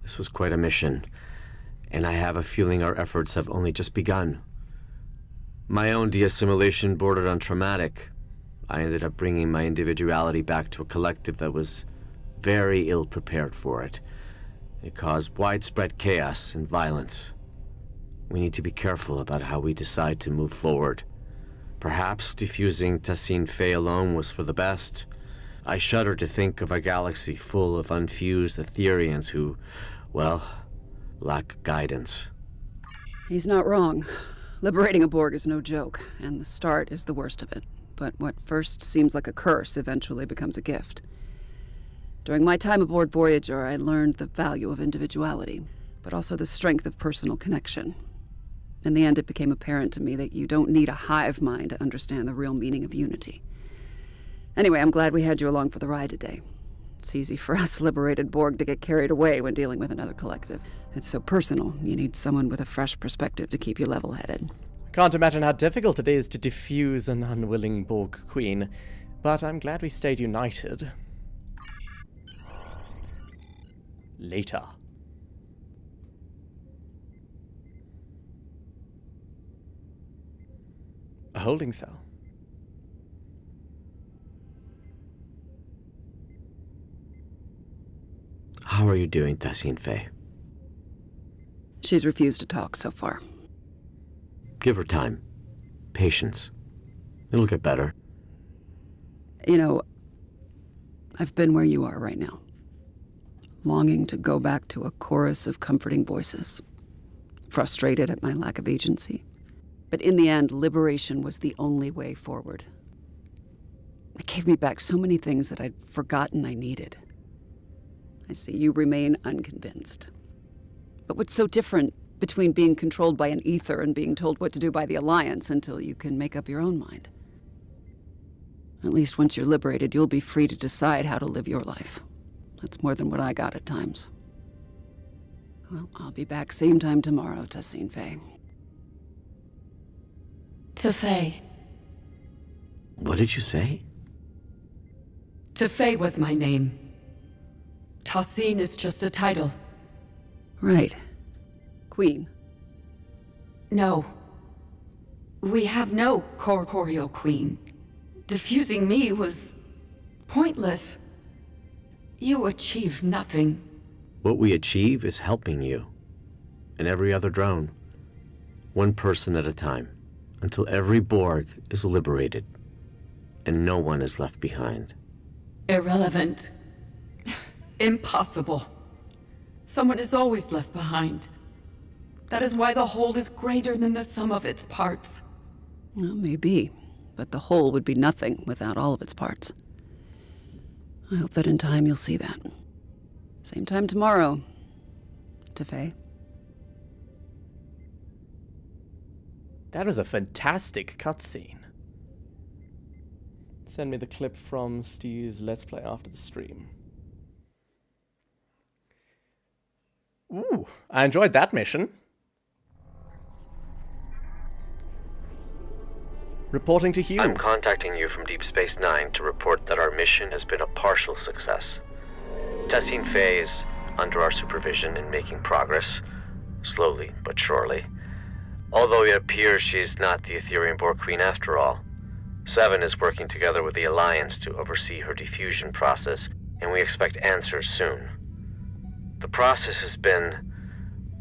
This was quite a mission, and I have a feeling our efforts have only just begun. My own de-assimilation bordered on traumatic. I ended up bringing my individuality back to a collective that was very ill-prepared for it. It caused widespread chaos and violence. We need to be careful about how we decide to move forward. Perhaps defusing Tassine Fey alone was for the best. I shudder to think of a galaxy full of unfused Aetherians who, well, lack guidance. He's not wrong. Liberating a Borg is no joke, and the start is the worst of it. But what first seems like a curse eventually becomes a gift. During my time aboard Voyager, I learned the value of individuality, but also the strength of personal connection. In the end, it became apparent to me that you don't need a hive mind to understand the real meaning of unity. Anyway, I'm glad we had you along for the ride today. It's easy for us liberated Borg to get carried away when dealing with another collective. It's so personal, you need someone with a fresh perspective to keep you level-headed. I can't imagine how difficult it is to defuse an unwilling Borg Queen, but I'm glad we stayed united. Later. A holding cell. How are you doing, Tassine Faye? She's refused to talk so far. Give her time. Patience. It'll get better. You know, I've been where you are right now. Longing to go back to a chorus of comforting voices. Frustrated at my lack of agency. But in the end, liberation was the only way forward. It gave me back so many things that I'd forgotten I needed. I see you remain unconvinced. But what's so different between being controlled by an ether and being told what to do by the Alliance until you can make up your own mind? At least once you're liberated, you'll be free to decide how to live your life. That's more than what I got at times. Well, I'll be back same time tomorrow, Tassine Faye. Tefay. What did you say? Tefay was my name. Tassine is just a title. Right. Queen. No. We have no corporeal queen. Diffusing me was pointless. You achieved nothing. What we achieve is helping you. And every other drone. One person at a time. Until every Borg is liberated. And no one is left behind. Irrelevant. Impossible. Someone is always left behind. That is why the whole is greater than the sum of its parts. Well, maybe. But the whole would be nothing without all of its parts. I hope that in time you'll see that. Same time tomorrow, Tefay. That was a fantastic cutscene. Send me the clip from Steve's Let's Play after the stream. Ooh, I enjoyed that mission. Reporting to Hugh. I'm contacting you from Deep Space Nine to report that our mission has been a partial success. Tassine Faye is under our supervision and making progress, slowly but surely. Although it appears she's not the Aetherian Borg Queen after all. Seven is working together with the Alliance to oversee her diffusion process, and we expect answers soon. The process has been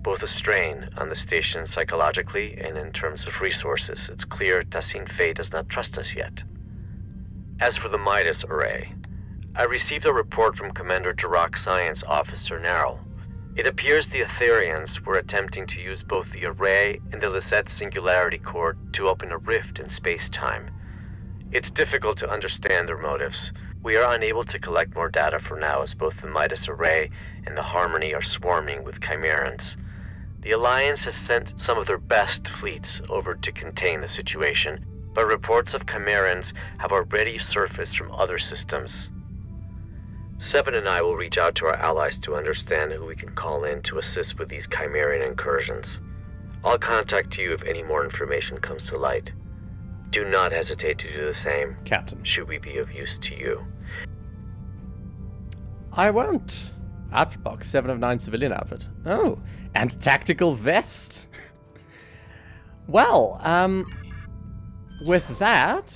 both a strain on the station psychologically and in terms of resources. It's clear Tassine Faye does not trust us yet. As for the Midas Array, I received a report from Commander Jirok's Science Officer Narrow. It appears the Aetherians were attempting to use both the array and the Lisette Singularity Core to open a rift in space-time. It's difficult to understand their motives. We are unable to collect more data for now, as both the Midas Array and the Harmony are swarming with Chimerans. The Alliance has sent some of their best fleets over to contain the situation, but reports of Chimerans have already surfaced from other systems. Seven and I will reach out to our allies to understand who we can call in to assist with these Chimeran incursions. I'll contact you if any more information comes to light. Do not hesitate to do the same, Captain. Should we be of use to you. I won't. Outfit box, 7 of 9 civilian outfit. Oh, and tactical vest. Well, with that,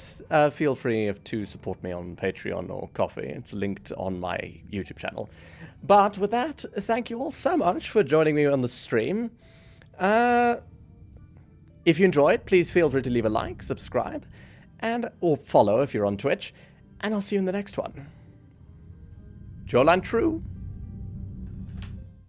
feel free to support me on Patreon or Coffee. It's linked on my YouTube channel. But with that, thank you all so much for joining me on the stream. If you enjoyed, please feel free to leave a like, subscribe, or follow if you're on Twitch. And I'll see you in the next one. Romulan True.